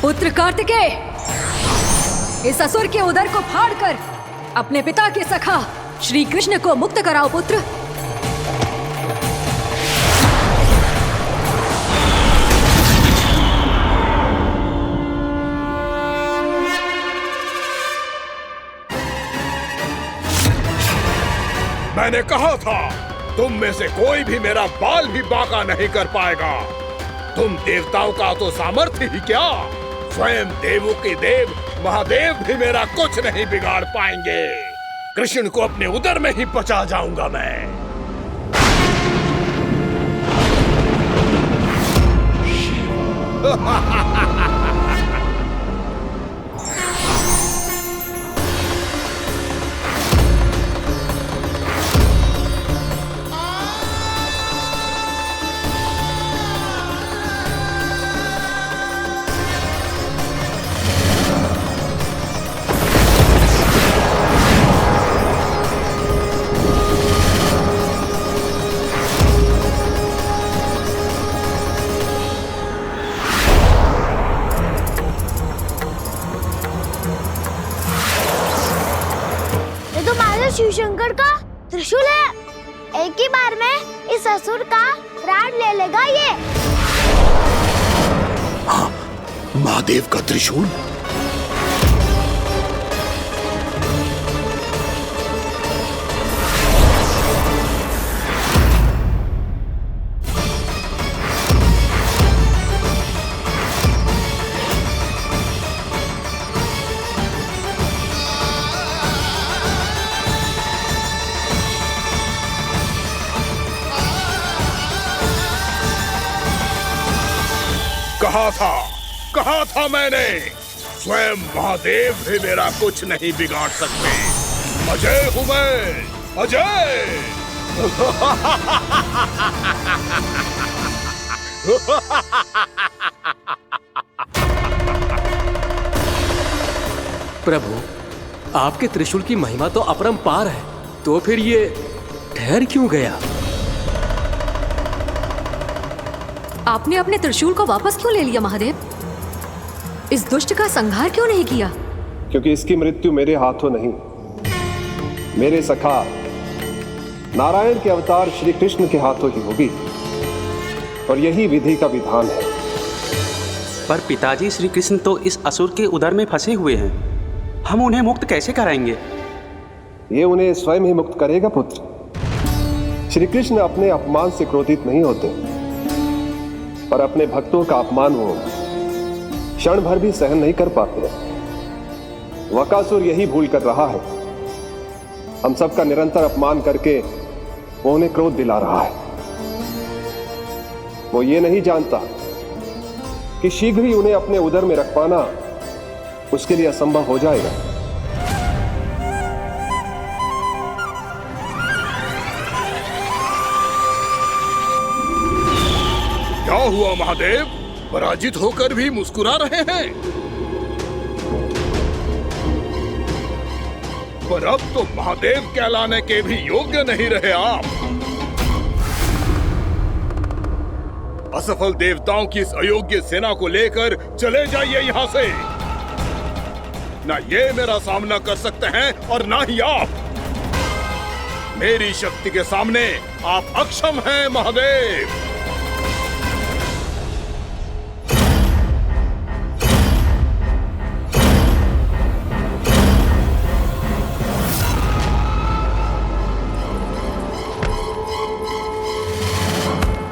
Speaker 12: पुत्र कार्तिकेय, इस असुर के उदर को फाड़कर अपने पिता के सखा श्री कृष्ण को मुक्त कराओ पुत्र।
Speaker 4: मैंने कहा था, तुम में से कोई भी मेरा बाल भी बांका नहीं कर पाएगा। तुम देवताओं का तो सामर्थ्य ही क्या, स्वयं देवों के देव महादेव भी मेरा कुछ नहीं बिगाड़ पाएंगे। कृष्ण को अपने उदर में ही पचा जाऊंगा मैं।
Speaker 6: शिव शंकर का त्रिशूल है। एक ही बार में इस असुर का प्राण ले लेगा ये।
Speaker 4: हाँ, महादेव का त्रिशूल। कहा था मैंने, स्वयं महादेव भी मेरा कुछ नहीं बिगाड़ सकते। अजय हूं मैं, अजय।
Speaker 8: प्रभु, आपके त्रिशूल की महिमा तो अपरंपार है, तो फिर ये ठहर क्यों गया?
Speaker 12: आपने अपने त्रिशूल को वापस क्यों ले लिया महादेव? इस दुष्ट का संहार क्यों नहीं किया?
Speaker 13: क्योंकि इसकी मृत्यु मेरे हाथों नहीं, मेरे सखा नारायण के अवतार श्री कृष्ण के हाथों ही होगी, और यही विधि का विधान है।
Speaker 14: पर पिताजी, श्री कृष्ण तो इस असुर के उदर में फंसे हुए हैं, हम उन्हें मुक्त कैसे कराएंगे?
Speaker 13: ये उन्हें स्वयं ही मुक्त करेगा पुत्र। श्री कृष्ण अपने अपमान से क्रोधित नहीं होते, पर अपने भक्तों का अपमान वो क्षण भर भी सहन नहीं कर पाते। वकासुर यही भूल कर रहा है, हम सबका निरंतर अपमान करके वो उन्हें क्रोध दिला रहा है। वो ये नहीं जानता कि शीघ्र ही उन्हें अपने उदर में रख पाना उसके लिए असंभव हो जाएगा।
Speaker 4: क्या हुआ महादेव, पराजित होकर भी मुस्कुरा रहे हैं? पर अब तो महादेव कहलाने के भी योग्य नहीं रहे आप। असफल देवताओं की इस अयोग्य सेना को लेकर चले जाइए यहाँ से। ना ये मेरा सामना कर सकते हैं और ना ही आप। मेरी शक्ति के सामने आप अक्षम हैं महादेव।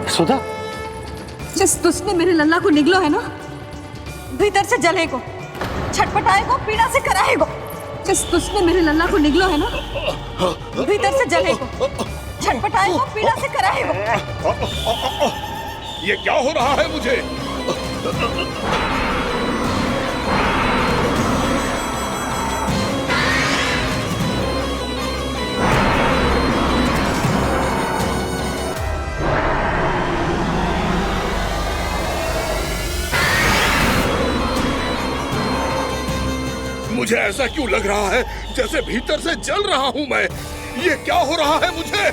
Speaker 14: सुधा,
Speaker 12: जिस दुष्ट ने मेरे लल्ला को निगलो है ना, भीतर से जलेगो, छटपटाएगो, पीड़ा से कराएगो। जिस दुष्ट ने मेरे लल्ला को निगलो है ना, भीतर से जलेगो, छटपटाएगो, पीड़ा से कराएगो।
Speaker 4: ये क्या हो रहा है मुझे? मुझे ऐसा क्यों लग रहा है जैसे भीतर से जल रहा हूं मैं? ये क्या हो रहा है मुझे?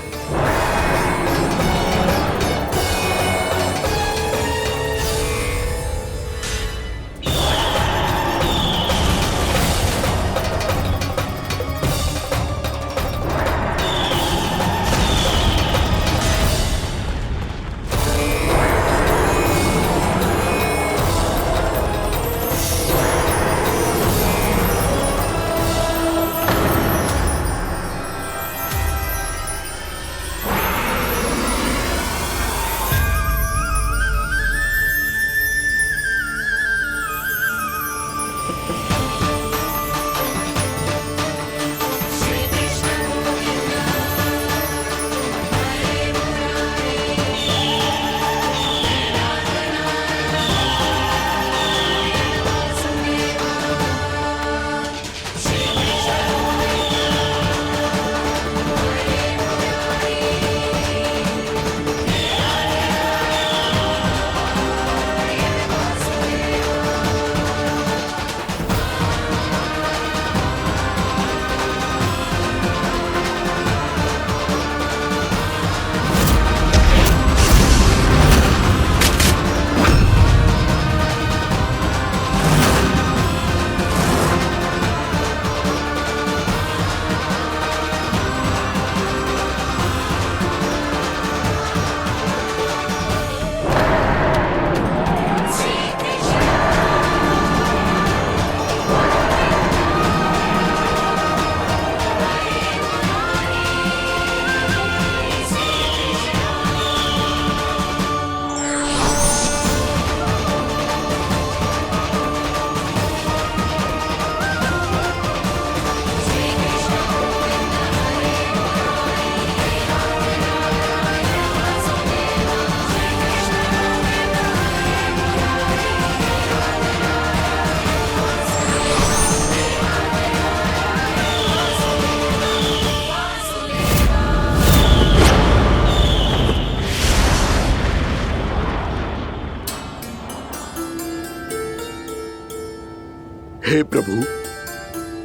Speaker 4: हे प्रभु,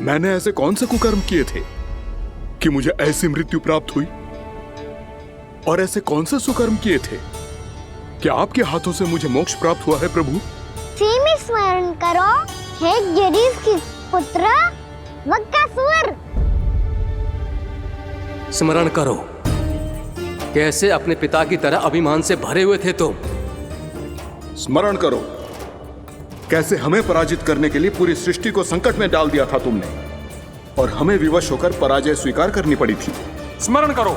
Speaker 4: मैंने ऐसे कौन से कुकर्म किए थे कि मुझे ऐसी मृत्यु प्राप्त हुई? और ऐसे कौन से सुकर्म किए थे कि आपके हाथों से मुझे मोक्ष प्राप्त हुआ है प्रभु?
Speaker 6: में स्मरण करो, हे गिरीश की पुत्र बकासुर।
Speaker 8: स्मरण करो, कैसे अपने पिता की तरह अभिमान से भरे हुए थे तुम।
Speaker 10: स्मरण करो, कैसे हमें पराजित करने के लिए पूरी सृष्टि को संकट में डाल दिया था तुमने, और हमें विवश होकर पराजय स्वीकार करनी पड़ी थी।
Speaker 15: स्मरण करो,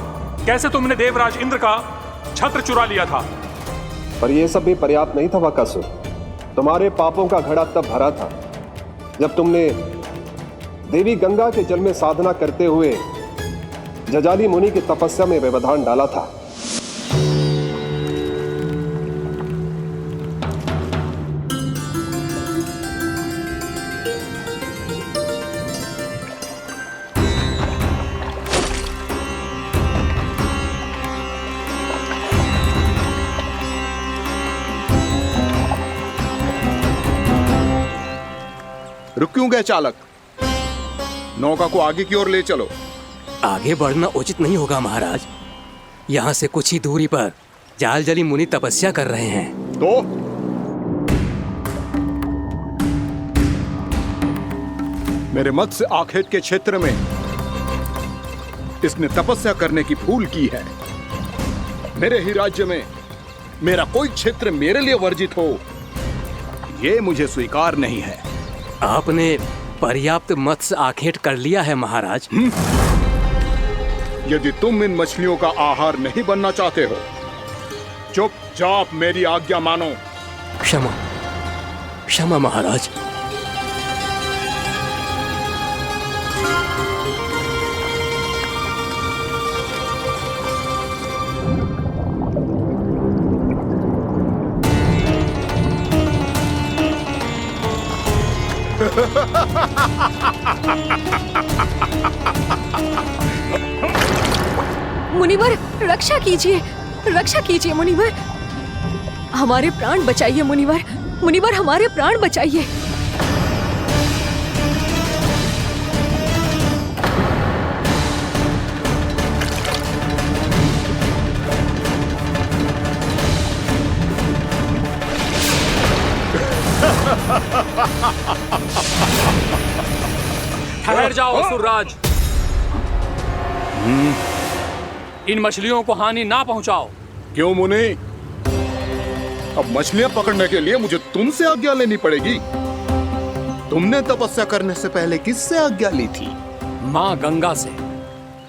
Speaker 15: कैसे तुमने देवराज इंद्र का छत्र चुरा लिया था।
Speaker 13: पर यह सब भी पर्याप्त नहीं था बकासुर। तुम्हारे पापों का घड़ा तब भरा था जब तुमने देवी गंगा के जल में साधना करते हुए जजाली मुनि की तपस्या में व्यवधान डाला था।
Speaker 10: रुक क्यों गए चालक? नौका को आगे की ओर ले चलो।
Speaker 8: आगे बढ़ना उचित नहीं होगा महाराज। यहाँ से कुछ ही दूरी पर जालजली मुनि तपस्या कर रहे हैं।
Speaker 10: तो मेरे मत्स्य आखेट के क्षेत्र में इसने तपस्या करने की भूल की है। मेरे ही राज्य में मेरा कोई क्षेत्र मेरे लिए वर्जित हो, यह मुझे स्वीकार नहीं है।
Speaker 8: आपने पर्याप्त मत्स्य आखेट कर लिया है महाराज।
Speaker 10: यदि तुम इन मछलियों का आहार नहीं बनना चाहते हो, चुपचाप मेरी आज्ञा मानो।
Speaker 8: क्षमा, क्षमा महाराज।
Speaker 12: मुनिवर, रक्षा कीजिए, रक्षा कीजिए मुनिवर, हमारे प्राण बचाइए मुनिवर, मुनिवर हमारे प्राण बचाइए।
Speaker 15: ठहर जाओ असुरराज, इन मछलियों को हानि ना पहुंचाओ।
Speaker 10: क्यों मुनि? अब मछलियां पकड़ने के लिए मुझे तुमसे आज्ञा लेनी पड़ेगी। तुमने तपस्या करने से पहले किससे आज्ञा ली थी?
Speaker 15: मां गंगा से,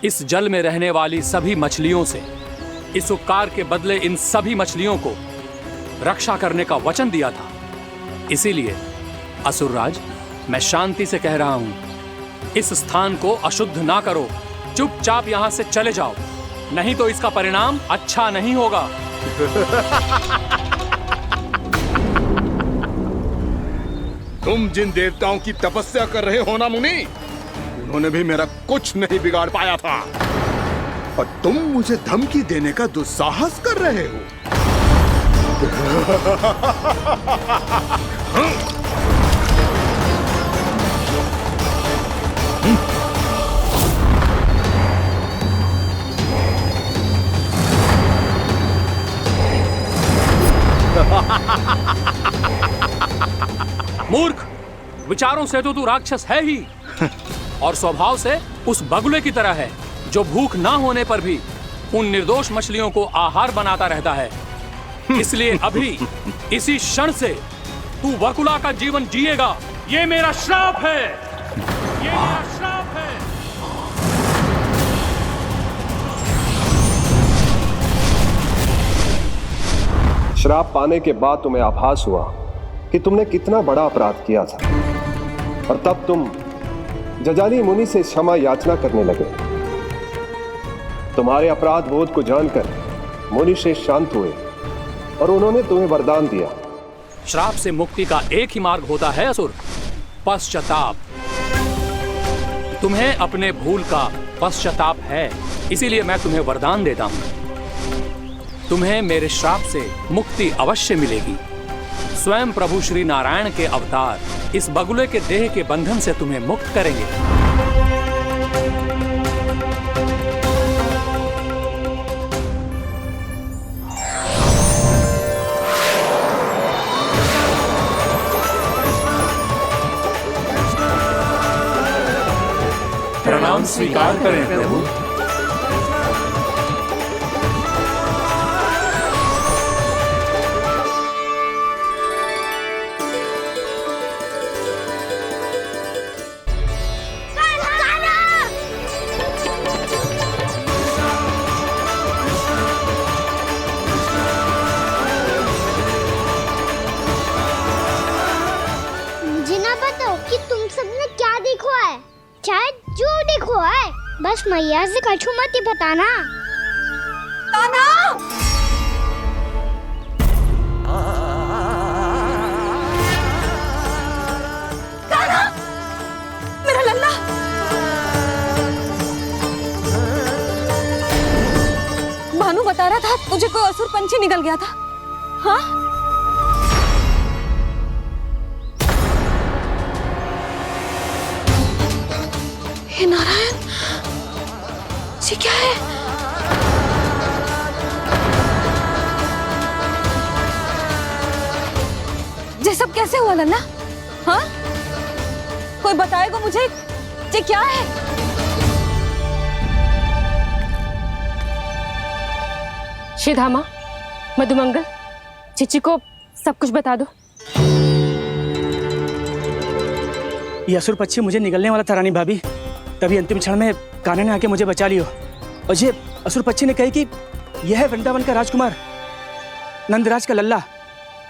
Speaker 15: इस जल में रहने वाली सभी मछलियों से। इस उपकार के बदले इन सभी मछलियों को रक्षा करने का वचन दिया था। इसीलिए असुरराज, मैं शांति से कह रहा हूं, इस स्थान को अशुद्ध ना करो। चुपचाप यहां से चले जाओ, नहीं तो इसका परिणाम अच्छा नहीं होगा।
Speaker 10: तुम जिन देवताओं की तपस्या कर रहे हो ना मुनि, उन्होंने भी मेरा कुछ नहीं बिगाड़ पाया था, और तुम मुझे धमकी देने का दुस्साहस कर रहे हो।
Speaker 15: मूर्ख, विचारों से तो तू राक्षस है ही, और स्वभाव से उस बगुले की तरह है जो भूख ना होने पर भी उन निर्दोष मछलियों को आहार बनाता रहता है। इसलिए अभी इसी क्षण से तू वकुला का जीवन जिएगा। ये मेरा श्राप है, ये मेरा श्राप है।
Speaker 13: श्राप पाने के बाद तुम्हें आभास हुआ कि तुमने कितना बड़ा अपराध किया था, और तब तुम जजाली मुनि से क्षमा याचना करने लगे। तुम्हारे अपराध बोध को जानकर मुनि श्रेष्ठ शांत हुए और उन्होंने तुम्हें वरदान दिया।
Speaker 15: श्राप से मुक्ति का एक ही मार्ग होता है असुर, पश्चाताप। तुम्हें अपने भूल का पश्चाताप है, इसीलिए मैं तुम्हें वरदान देता हूं। तुम्हें मेरे श्राप से मुक्ति अवश्य मिलेगी। स्वयं प्रभु श्री नारायण के अवतार इस बगुले के देह के बंधन से तुम्हें मुक्त करेंगे। हम स्वीकार करें प्रभु।
Speaker 6: मुझे ना बताओ कि तुम सबने क्या देखा है, चाहे जो देखो है, बस मैया से कछु मत ही बताना।
Speaker 12: कान्हा! कान्हा! मेरा लल्ला! भानु बता रहा था तुझे कोई असुर पंछी निकल गया था। हाँ? हे नारायण, ये क्या है? ये सब कैसे हुआ लल्ला? हाँ? कोई बताएगा मुझे ये क्या है?
Speaker 16: श्रीधामा, मधुमंगल, चिची को सब कुछ बता दो।
Speaker 17: ये असुर पक्षी मुझे निगलने वाला था रानी भाभी, तभी अंतिम क्षण में कान्हा ने आके मुझे बचा लियो। और ये असुर पक्षी ने कही कि यह है वृंदावन का राजकुमार, नंदराज का लल्ला।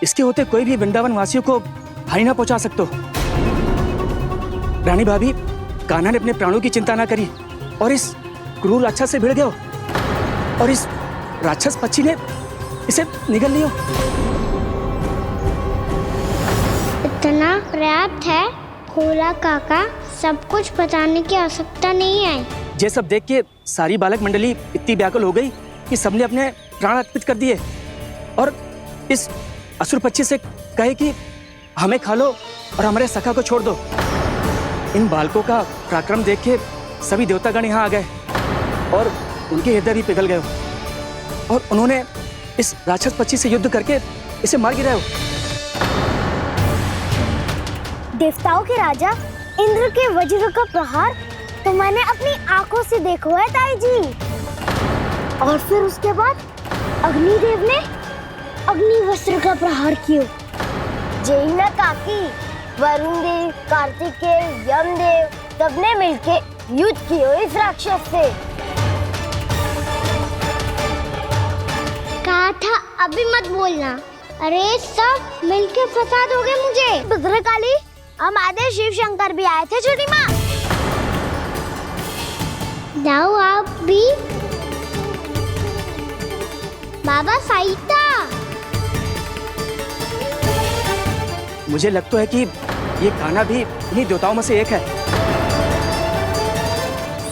Speaker 17: इसके होते कोई भी वृंदावन वासियों को हानि ना पहुंचा सकते। रानी भाभी, कान्हा ने अपने प्राणों की चिंता ना करी और इस क्रूर राक्षस से भिड़ गयो और इस राक्षस पक्षी ने इसे निगल लियो।
Speaker 6: इतना पर्याप्त है भोला काका, सब कुछ बताने की आवश्यकता नहीं है।
Speaker 17: ये सब देख के सारी बालक मंडली इतनी व्याकुल हो गई कि सबने अपने प्राण अर्पित कर दिए और इस असुर पक्षी से कहे कि हमें खा लो और हमारे सखा को छोड़ दो। इन बालकों का पराक्रम देख के सभी देवतागण यहाँ आ गए और उनके हृदय भी पिघल गए और उन्होंने इस राक्षस पक्षी से युद्ध करके इसे मार गिराया।
Speaker 6: देवताओं के राजा इंद्र के वज्र का प्रहार तो मैंने अपनी आंखों से देखा है ताई जी। और फिर उसके बाद अग्निदेव ने अग्निवस्त्र का प्रहार किया। जय ना काकी, वरुण देव, कार्तिकेय, यमदेव सबने मिलके युद्ध किया इस राक्षस से। कहा था अभी मत बोलना। अरे सब मिलके फंसा दोगे मुझे। भद्रकाली, हमारे शिव शंकर भी आए थे छोटी माँ। जाओ आप भी। बाबा साईता,
Speaker 17: मुझे लगता है कि ये कान्हा भी इन्हीं देवताओं में से एक है।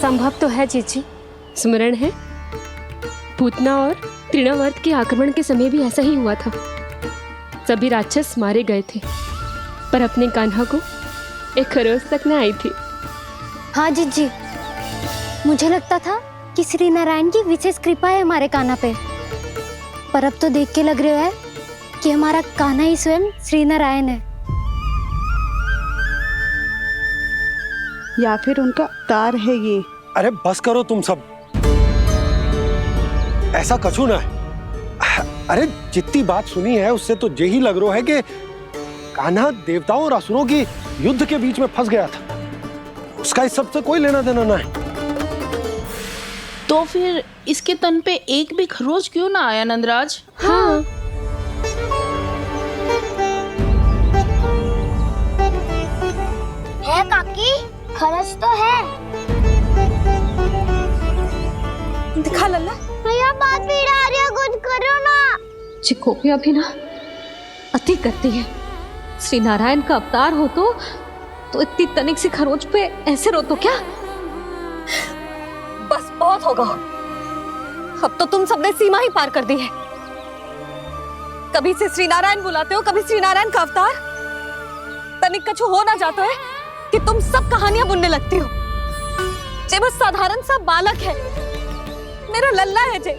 Speaker 16: संभव तो है चीची। स्मरण है, पूतना और तृणावर्त के आक्रमण के समय भी ऐसा ही हुआ था। सभी राक्षस मारे गए थे, पर अपने कान्हा को एक खरोच तक न आई थी।
Speaker 5: हाँ जीजी, मुझे लगता था कि श्री नारायण की विशेष कृपा है हमारे कान्हा पे, पर अब तो देख के लग रहा है कि हमारा कान्हा ही स्वयं श्री नारायण है।
Speaker 18: या फिर उनका अवतार है ये।
Speaker 1: अरे बस करो तुम सब, ऐसा कछु ना है। अरे जितनी बात सुनी है उससे तो यही लग रहा है कि कान्हा देवताओं और असुरों की युद्ध के बीच में फंस गया था। उसका इस सब से कोई लेना देना ना है।
Speaker 19: तो फिर इसके तन पे एक भी खरोच क्यों ना आया नंदराज?
Speaker 16: हाँ।
Speaker 6: है काकी, खरच तो है।
Speaker 12: दिखा लल्ला।
Speaker 6: भैया बात पीड़ा आ रही है, कुछ करो ना।
Speaker 16: चिकोपिया भी ना अति करती है। श्री नारायण का अवतार हो तो इतनी तनिक सी खरोच पे ऐसे रो तो क्या?
Speaker 12: बस बहुत होगा। अब तो तुम सबने सीमा ही पार कर दी है। कभी से श्री नारायण बुलाते हो, कभी श्री नारायण का अवतार। तनिक कछु हो ना जाता है कि तुम सब कहानियां बुनने लगती हो। जे बस साधारण सा बालक है, मेरा लल्ला है जे,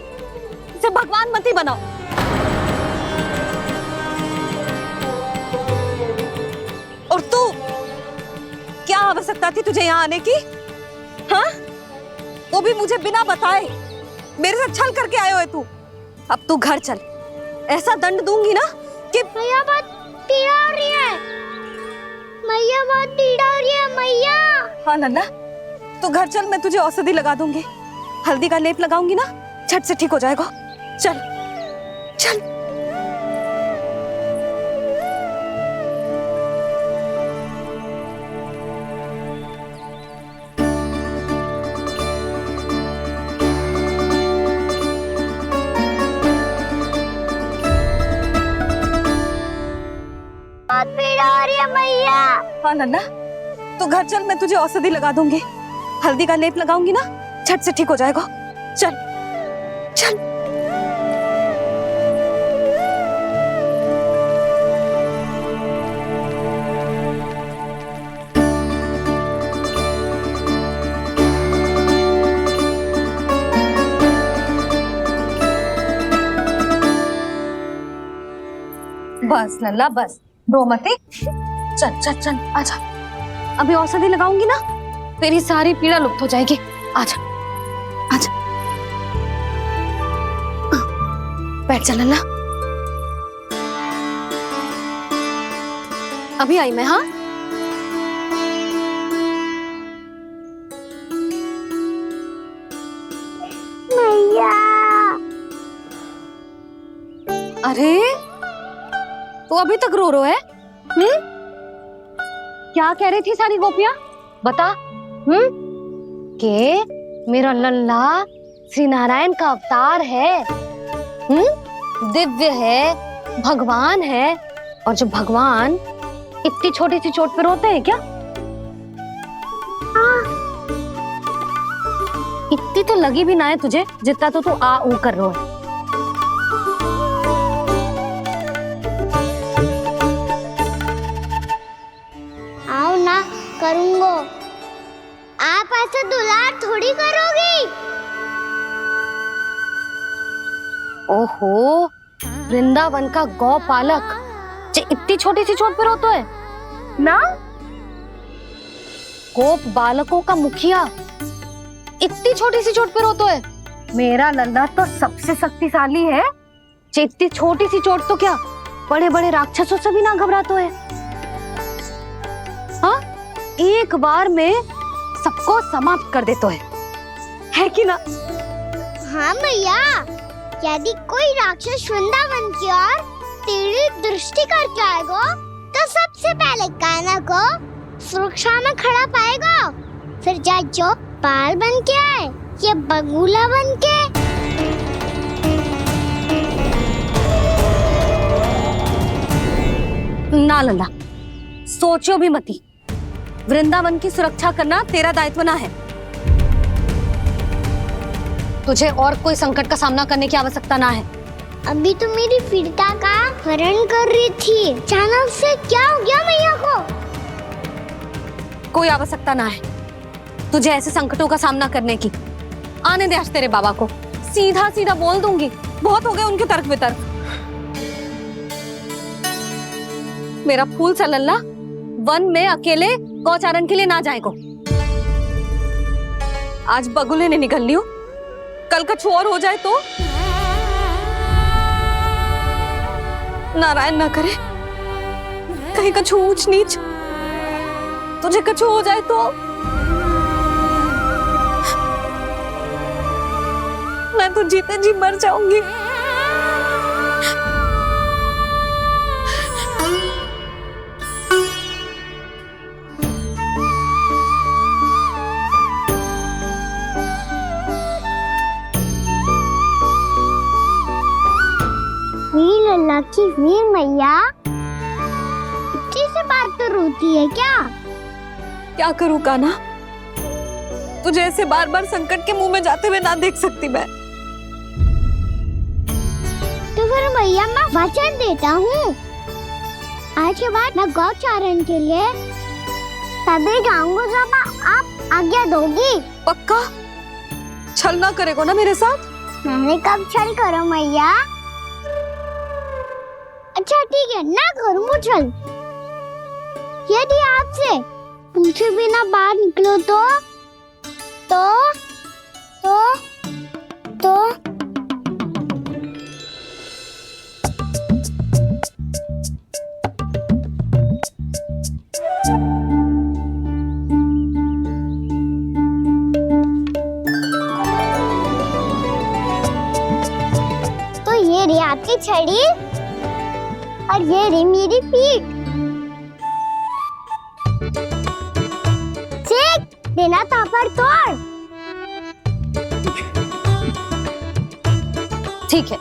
Speaker 12: इसे भगवान मत ही बनाओ। और तू, क्या आवश्यकता थी तुझे यहाँ आने की? हाँ? वो भी मुझे बिना बताए। मेरे साथ छल करके आए हो तू। अब तू घर चल, ऐसा दंड दूंगी ना कि
Speaker 6: मैया बहुत पीड़ा हो रही है, मैया बहुत पीड़ा हो रही है मैया।
Speaker 12: हाँ नन्ना, तू घर चल, मैं तुझे औषधि लगा दूंगी, हल्दी का लेप लगाऊंगी ना, झट से ठीक हो जाएगा। चल चल।
Speaker 6: बहुत पीड़ा हो रही है मैया।
Speaker 12: हाँ नन्ना, तू घर चल, मैं तुझे औषधि लगा दूंगी, हल्दी का लेप लगाऊंगी ना, झट से ठीक हो जाएगा। चल चल। बस लल्ला बस, रो मत। चल चल चल, आजा। अभी औषधि लगाऊंगी ना, तेरी सारी पीड़ा लुप्त हो जाएगी। आजा आजा, बैठ जा लल्ला। अभी आई मैं। हाँ
Speaker 6: मैया।
Speaker 12: अरे तो अभी तक रो है? क्या कह रही थी सारी गोपियां? बता। के मेरा लल्ला श्री नारायण का अवतार है, दिव्य है, भगवान है। और जो भगवान इतनी छोटी सी चोट पे रोते हैं क्या? इतनी तो लगी भी ना है तुझे, जितना तो तू आ ऊ कर रो है।
Speaker 6: आओ ना, करूंगो। आप ऐसे दुलार थोड़ी करोगी।
Speaker 12: ओहो, वृंदावन का गौपालक जो इतनी छोटी सी चोट पे रोता है ना, गोप बालकों का मुखिया इतनी छोटी सी चोट पे रोता है। मेरा लल्ला तो सबसे शक्तिशाली है, जो इतनी छोटी सी चोट तो क्या बड़े बड़े राक्षसों से भी ना घबराता है। हाँ, एक बार में सबको समाप्त कर देता है कि ना?
Speaker 6: हाँ मैया, यदि कोई राक्षस वृंदावन की ओर तेरी दृष्टि करके आएगा, तो सबसे पहले कान्हा को सुरक्षा में खड़ा पाएगा, फिर चाहे जो बाल बन के आए या बगुला बन के।
Speaker 12: ना लल्ला, सोचो भी मती। वृंदावन की सुरक्षा करना तेरा दायित्व ना है। तुझे और कोई संकट का सामना करने की आवश्यकता ना है।
Speaker 6: अभी तो मेरी पीड़िता का हरण कर रही थी, अचानक से क्या हो गया मैया को?
Speaker 12: कोई आवश्यकता ना है तुझे ऐसे संकटों का सामना करने की। आने दे आज तेरे बाबा को, सीधा सीधा बोल दूंगी। बहुत हो गए उनके तर्क वितर्क। मेरा फूल सा लल्ला वन में अकेले गौचारण के लिए ना जाए को। आज बगुले ने निकल लियो, कल कछु और हो जाए तो? नारायण ना करे, कहीं कछु ऊंच नीच तुझे कछु हो जाए तो? मैं तो जीते जी मर जाऊंगी।
Speaker 6: वीर लल्ला की वीर मैया इतनी से बात तो रोती है क्या?
Speaker 12: क्या करूं कान्हा, तुझे ऐसे बार बार संकट के मुंह में जाते हुए ना देख सकती मैं।
Speaker 6: तो फिर मैया मैं वचन देता हूँ, आज के बाद मैं गौचारण के लिए तभी जाऊंगा जब आप आज्ञा दोगी।
Speaker 12: पक्का? छल ना करेगा ना मेरे साथ?
Speaker 6: मैंने कब छल करो मैया? अच्छा ठीक है, ना करूँ छल। यदि आपसे पूछे बिना बाहर निकलो तो तो ये रही आपकी छड़ी और ये रही मेरी पीठ। चेक देना तापड़ तोड़।
Speaker 5: ठीक है,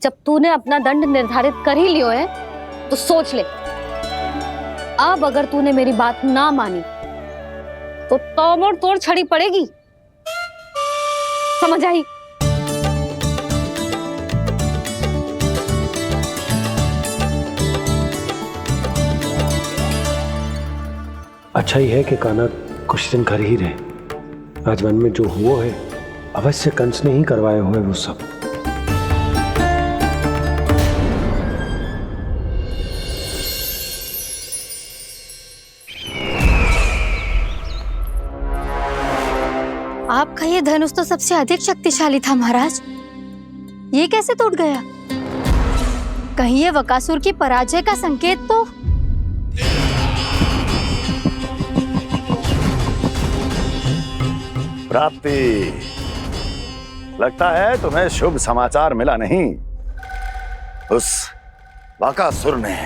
Speaker 5: जब तूने अपना दंड निर्धारित कर ही लियो है तो सोच ले, अब अगर तूने मेरी बात ना मानी तो तोड़ तोड़ छड़ी पड़ेगी, समझ आई?
Speaker 1: अच्छा ही है कि कान्हा कुछ दिन घर ही रहे। आज वन में जो हुआ है अवश्य कंस ने ही करवाए हुए वो सब।
Speaker 5: आपका ये धनुष तो सबसे अधिक शक्तिशाली था महाराज, ये कैसे टूट गया? कहीं ये बकासुर की पराजय का संकेत तो?
Speaker 3: प्राप्ति, लगता है तुम्हें शुभ समाचार मिला नहीं। उस बकासुर ने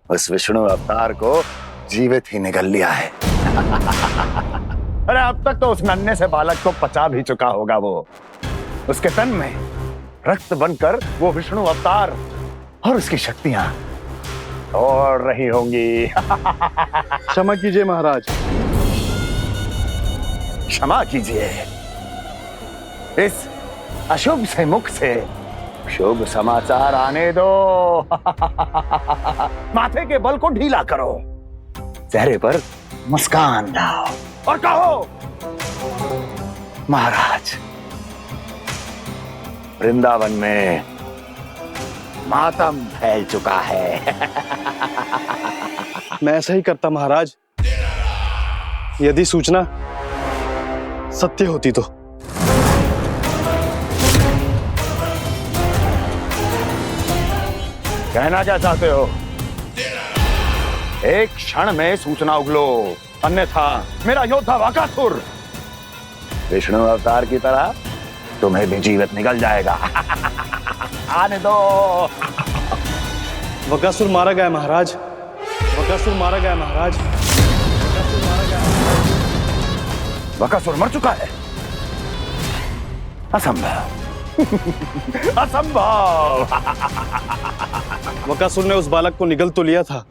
Speaker 3: उस विष्णु अवतार को जीवित ही निगल लिया है। अरे अब तक तो उस नन्हे से बालक को पचा भी चुका होगा वो। उसके तन में रक्त बनकर वो विष्णु अवतार और उसकी शक्तियां दौड़ रही होंगी।
Speaker 13: क्षमा कीजिए महाराज।
Speaker 3: क्षमा कीजिए, इस अशुभ से मुख से शुभ समाचार आने दो। माथे के बल को ढीला करो, चेहरे पर मुस्कान लाओ और कहो, महाराज, वृंदावन में मातम फैल चुका है।
Speaker 13: मैं ऐसा ही करता महाराज, यदि सूचना सत्य होती तो।
Speaker 3: कहना क्या चाहते हो? एक क्षण में सूचना उगलो, अन्यथा मेरा योद्धा बकासुर विष्णु अवतार की तरह तुम्हें भी जीवित निकल जाएगा। आने दो।
Speaker 13: बकासुर मारा गया महाराज, बकासुर मारा गया महाराज, बकासुर मारा गया।
Speaker 3: बकासुर मर चुका है? असंभव। असंभव।
Speaker 13: बकासुर ने उस बालक को निगल तो लिया था,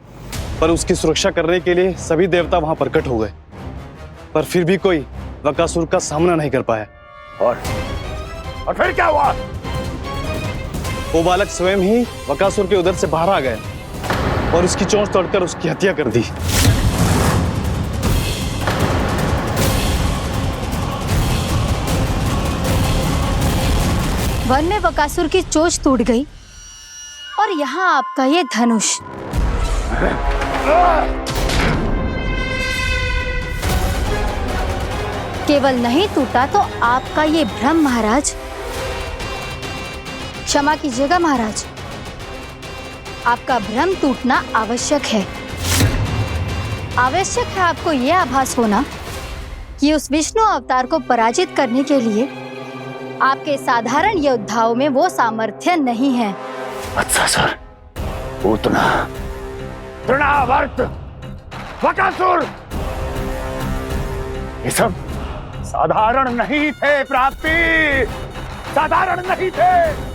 Speaker 13: पर उसकी सुरक्षा करने के लिए सभी देवता वहां प्रकट हो गए, पर फिर भी कोई बकासुर का सामना नहीं कर पाया।
Speaker 3: और फिर क्या हुआ?
Speaker 13: वो बालक स्वयं ही बकासुर के उदर से बाहर आ गया और उसकी चोंच तोड़कर उसकी हत्या कर दी।
Speaker 5: वन में बकासुर की चोंच टूट गई और यहाँ आपका ये धनुष। केवल नहीं टूटा तो आपका ये भ्रम महाराज। क्षमा कीजिएगा महाराज, आपका भ्रम टूटना आवश्यक है। आवश्यक है आपको यह आभास होना कि उस विष्णु अवतार को पराजित करने के लिए आपके साधारण योद्धाओं में वो सामर्थ्य नहीं है।
Speaker 3: अच्छा सर, पूतना, तृणावर्त, बकासुर, ये सब साधारण नहीं थे प्राप्ति, साधारण नहीं थे।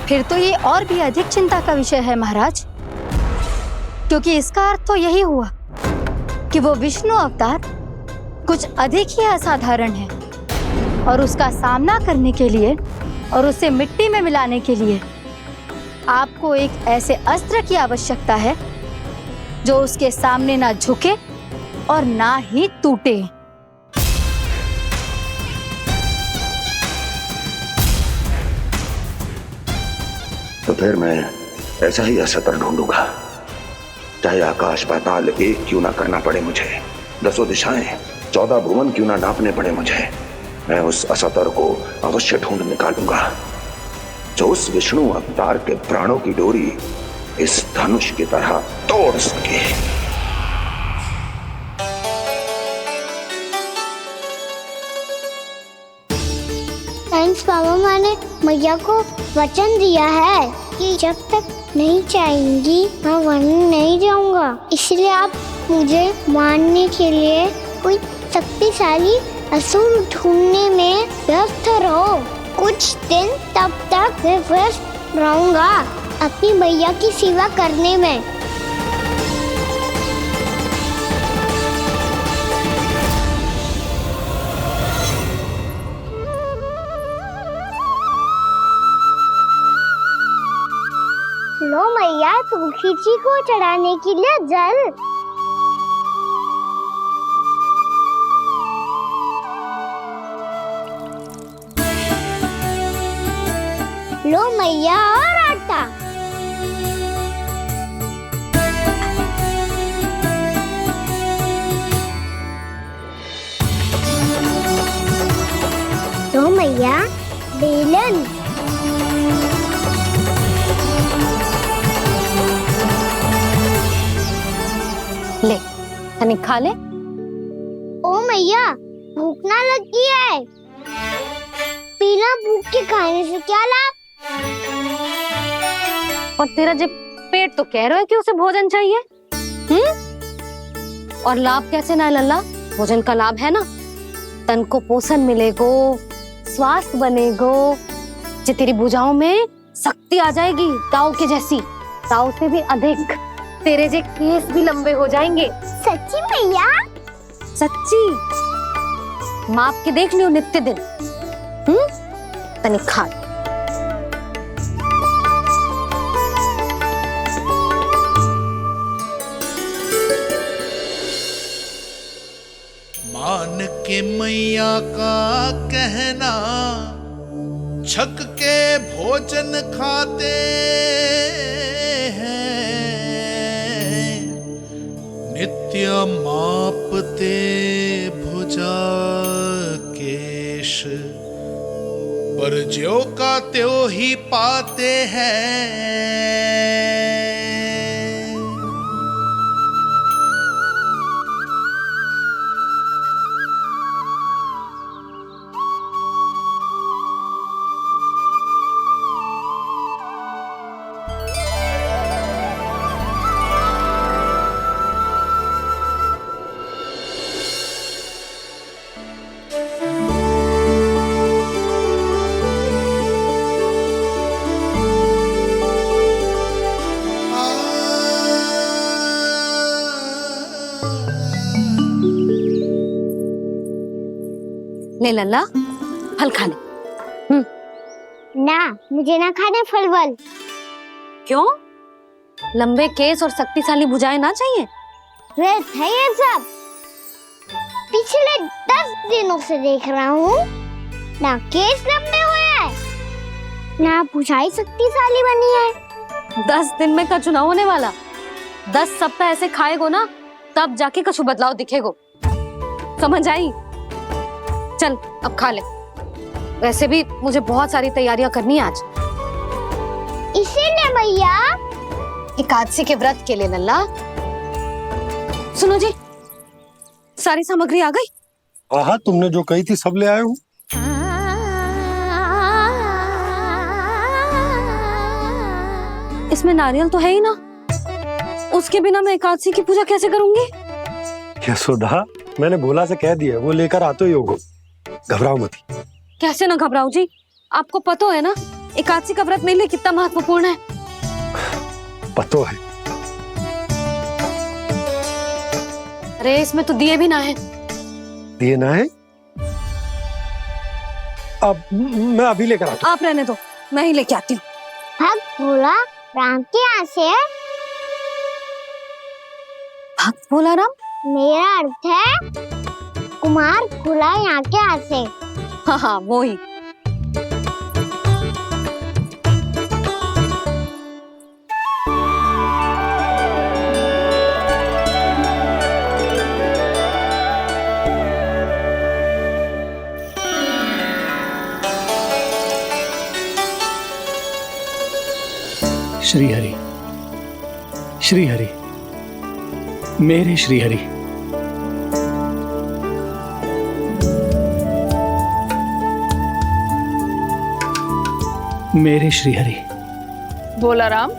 Speaker 5: फिर तो ये और भी अधिक चिंता का विषय है महाराज, क्योंकि इसका अर्थ तो यही हुआ कि वो विष्णु अवतार कुछ अधिक ही असाधारण है और उसका सामना करने के लिए और उसे मिट्टी में मिलाने के लिए आपको एक ऐसे अस्त्र की आवश्यकता है जो उसके सामने ना झुके और ना ही टूटे।
Speaker 3: तो फिर मैं ऐसा ही अस्त्र ढूंढूंगा, चाहे आकाश पाताल एक क्यों ना करना पड़े मुझे, 10 दिशाएं 14 भुवन क्यों ना नापने पड़े मुझे, मैं उस असतर को अवश्य ढूंढ निकालूंगा जो उस विष्णु अवतार के प्राणों की डोरी इस धनुष की तरह तोड़ सके।
Speaker 6: थैंक्स पापा, मैंने मैया को वचन दिया है कि जब तक नहीं चाहेंगी मैं वन नहीं जाऊंगा। इसलिए आप मुझे मारने के लिए कोई शक्तिशाली असुर ढूंढने में व्यस्त रहो। कुछ दिन तब तक मैं व्यस्त रहूंगा अपनी मैया की सेवा करने में। लो मैया, तुलसी जी को चढ़ाने के लिए जल। लो मैया, और आटा। लो मैया, बेलन।
Speaker 5: ले, तनिक खा ले।
Speaker 6: ओ मैया, भूख ना लगी है। बिना भूख के खाने से क्या लाभ?
Speaker 5: और तेरा जब पेट तो कह रहा है कि उसे भोजन चाहिए, और लाभ कैसे ना लल्ला? भोजन का लाभ है ना, तन को पोषण मिलेगो, स्वास्थ्य बनेगो, जे तेरी भुजाओं में शक्ति आ जाएगी ताऊ के जैसी, ताऊ से भी अधिक। तेरे जे केस भी लंबे हो जाएंगे।
Speaker 6: सच्ची मैया?
Speaker 5: सच्ची। माप के देख लियो नित्य दिन। तनिक खा।
Speaker 7: मान के मैया का कहना, छक के भोजन खाते हैं, नित्य मापते भुजा केश, पर ज्यों का त्यों ही पाते हैं।
Speaker 5: ले लल्ला, फल खा ले।
Speaker 6: ना, मुझे ना खाने फल वल।
Speaker 5: क्यों? लंबे केस और शक्तिशाली भुजाएं ना चाहिए?
Speaker 6: व्यर्थ है ये सब। पिछले 10 दिनों से देख रहा हूँ, ना केस लंबे हुए हैं, ना भुजाएं शक्तिशाली बनी है।
Speaker 5: 10 दिन में का चुनाव होने वाला। 10 सप्ताह ऐसे खाएगो ना, तब जाके कुछ बदलाव दिखेगो। समझ आई? चल अब खा ले। वैसे भी मुझे बहुत सारी तैयारियां करनी है आज।
Speaker 6: इसीलिए मैया,
Speaker 5: एकादशी के व्रत के लिए लल्ला। सुनो जी, सारी सामग्री आ गई?
Speaker 1: हाँ, तुमने जो कही थी सब ले आए हूँ।
Speaker 5: इसमें नारियल तो है ही ना, उसके बिना मैं एकादशी की पूजा कैसे करूंगी?
Speaker 1: यशोदा, मैंने भोला से कह दिया, वो लेकर आते ही होगा। घबराओ मत।
Speaker 5: कैसे ना घबराओ जी, आपको पता है ना एकादशी का व्रत मेरे लिए कितना महत्वपूर्ण है।
Speaker 1: पतो है।
Speaker 5: अरे इसमें तो दिए भी ना है।
Speaker 1: दिए ना है? अब मैं अभी लेकर आता हूँ।
Speaker 5: आप रहने दो, मैं ही लेके आती हूँ।
Speaker 6: भक्त भोला राम के यहाँ से है?
Speaker 5: भक्त भोला राम?
Speaker 6: मेरा अर्थ है कुमार भोला यहाँ के यहाँ से।
Speaker 5: हाँ हाँ, वो ही।
Speaker 15: श्री हरि, श्री हरि, मेरे श्री हरि। मेरे श्री हरि।
Speaker 19: भोला राम,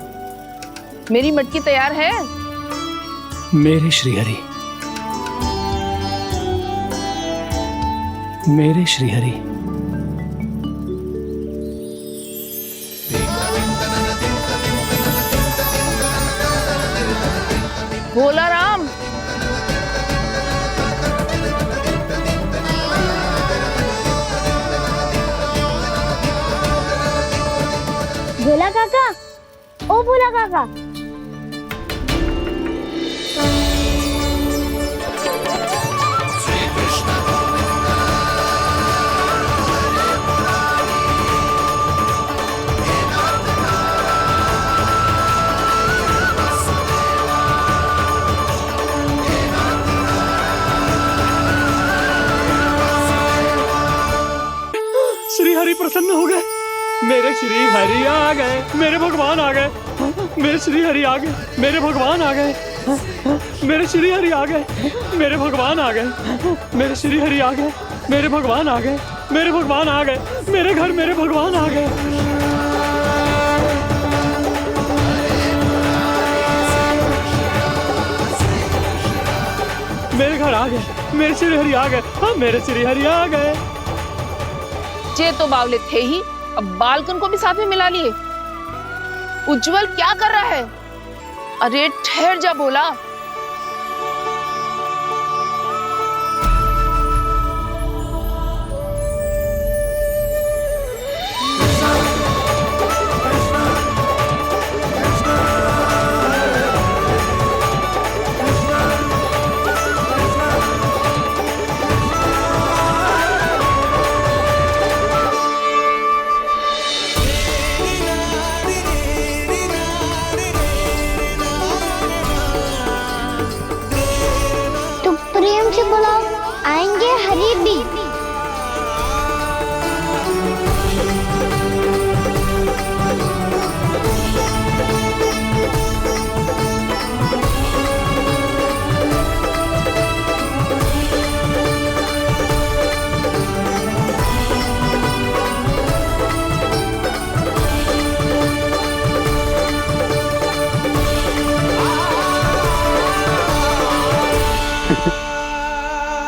Speaker 19: मेरी मटकी तैयार है?
Speaker 15: मेरे श्री हरि, मेरे श्री हरि।
Speaker 19: भोला राम,
Speaker 6: भोला काका, ओ भोला काका।
Speaker 15: श्री हरि प्रसन्न हो गए। मेरे श्री हरि आ गए, मेरे भगवान आ गए। मेरे श्री हरि आ गए, मेरे भगवान आ गए। मेरे श्री हरि आ गए, मेरे भगवान आ गए। मेरे श्री हरि आ गए, मेरे भगवान आ गए। मेरे भगवान आ गए, मेरे घर मेरे भगवान आ गए। मेरे घर आ गए, मेरे श्री हरि आ गए। हाँ, मेरे श्री हरि आ गए।
Speaker 19: जे तो बावले थे ही, अब बालकन को भी साथ में मिला लिए। उज्जवल क्या कर रहा है? अरे ठहर जा भोला।
Speaker 6: प्रेम से बुलाओ, आएंगे हरि भी।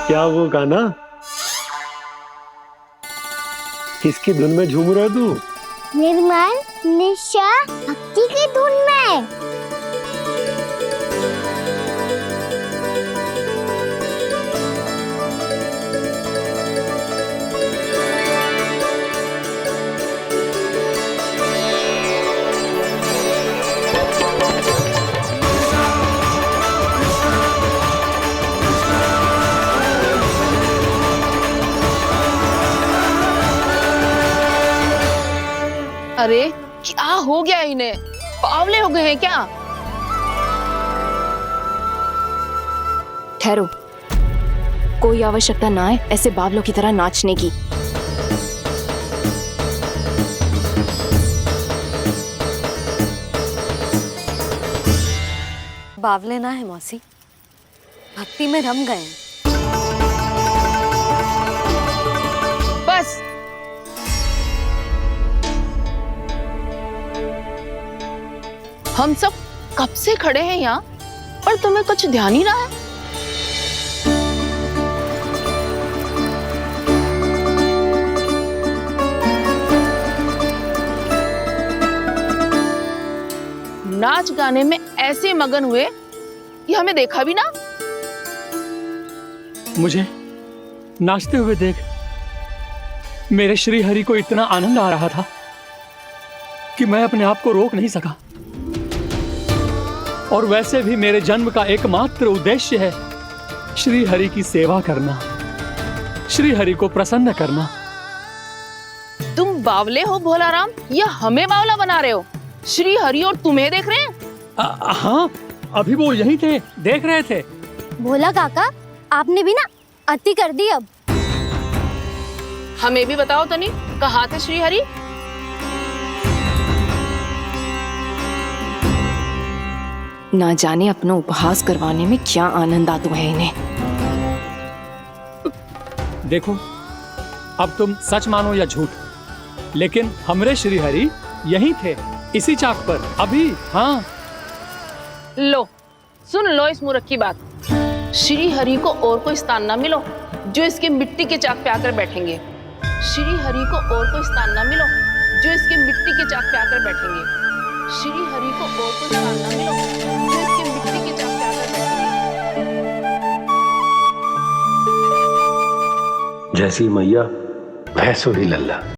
Speaker 1: क्या वो गाना? किसकी धुन में झूम रहा तू?
Speaker 6: निर्मल निशा भक्ति की धुन में।
Speaker 19: अरे क्या हो गया इन्हें? बावले हो गए हैं क्या?
Speaker 2: ठहरो, कोई आवश्यकता ना है ऐसे बावलों की तरह नाचने की।
Speaker 5: बावले ना है मौसी, भक्ति में रम गए हैं।
Speaker 19: बस हम सब कब से खड़े हैं यहाँ, पर तुम्हें कुछ ध्यान ही रहा है। नाच गाने में ऐसे मगन हुए कि हमें देखा भी ना।
Speaker 15: मुझे नाचते हुए देख मेरे श्री हरि को इतना आनंद आ रहा था कि मैं अपने आप को रोक नहीं सका। और वैसे भी मेरे जन्म का एकमात्र उद्देश्य है श्री हरि की सेवा करना, श्री हरि को प्रसन्न करना।
Speaker 19: तुम बावले हो भोला राम, या हमें बावला बना रहे हो? श्री हरि और तुम्हें देख रहे हैं?
Speaker 15: हाँ, अभी वो यही थे, देख रहे थे।
Speaker 6: भोला काका, आपने भी ना अति कर दी। अब
Speaker 19: हमें भी बताओ तनी, कहाँ थे श्री हरि? ना जाने अपना उपहास करवाने में क्या आनंद आता है इन्हें।
Speaker 15: देखो, अब तुम सच मानो या झूठ, लेकिन हमरे श्री हरि यहीं थे, इसी चाक पर अभी। हाँ,
Speaker 19: लो सुन लो इस मूर्ख की बात। श्री हरि को और कोई स्थान ना मिलो जो इसके मिट्टी के चाक पे आकर बैठेंगे। श्री हरि को और कोई स्थान ना मिलो जो इसके मिट्टी के चाक पे आकर बैठेंगे। श्री हरि को और कोई स्थान ना मिलो जो इसके मिट्टी के चाक पे आकर बैठेंगे।
Speaker 1: जैसी मैया वैसो ही लल्ला।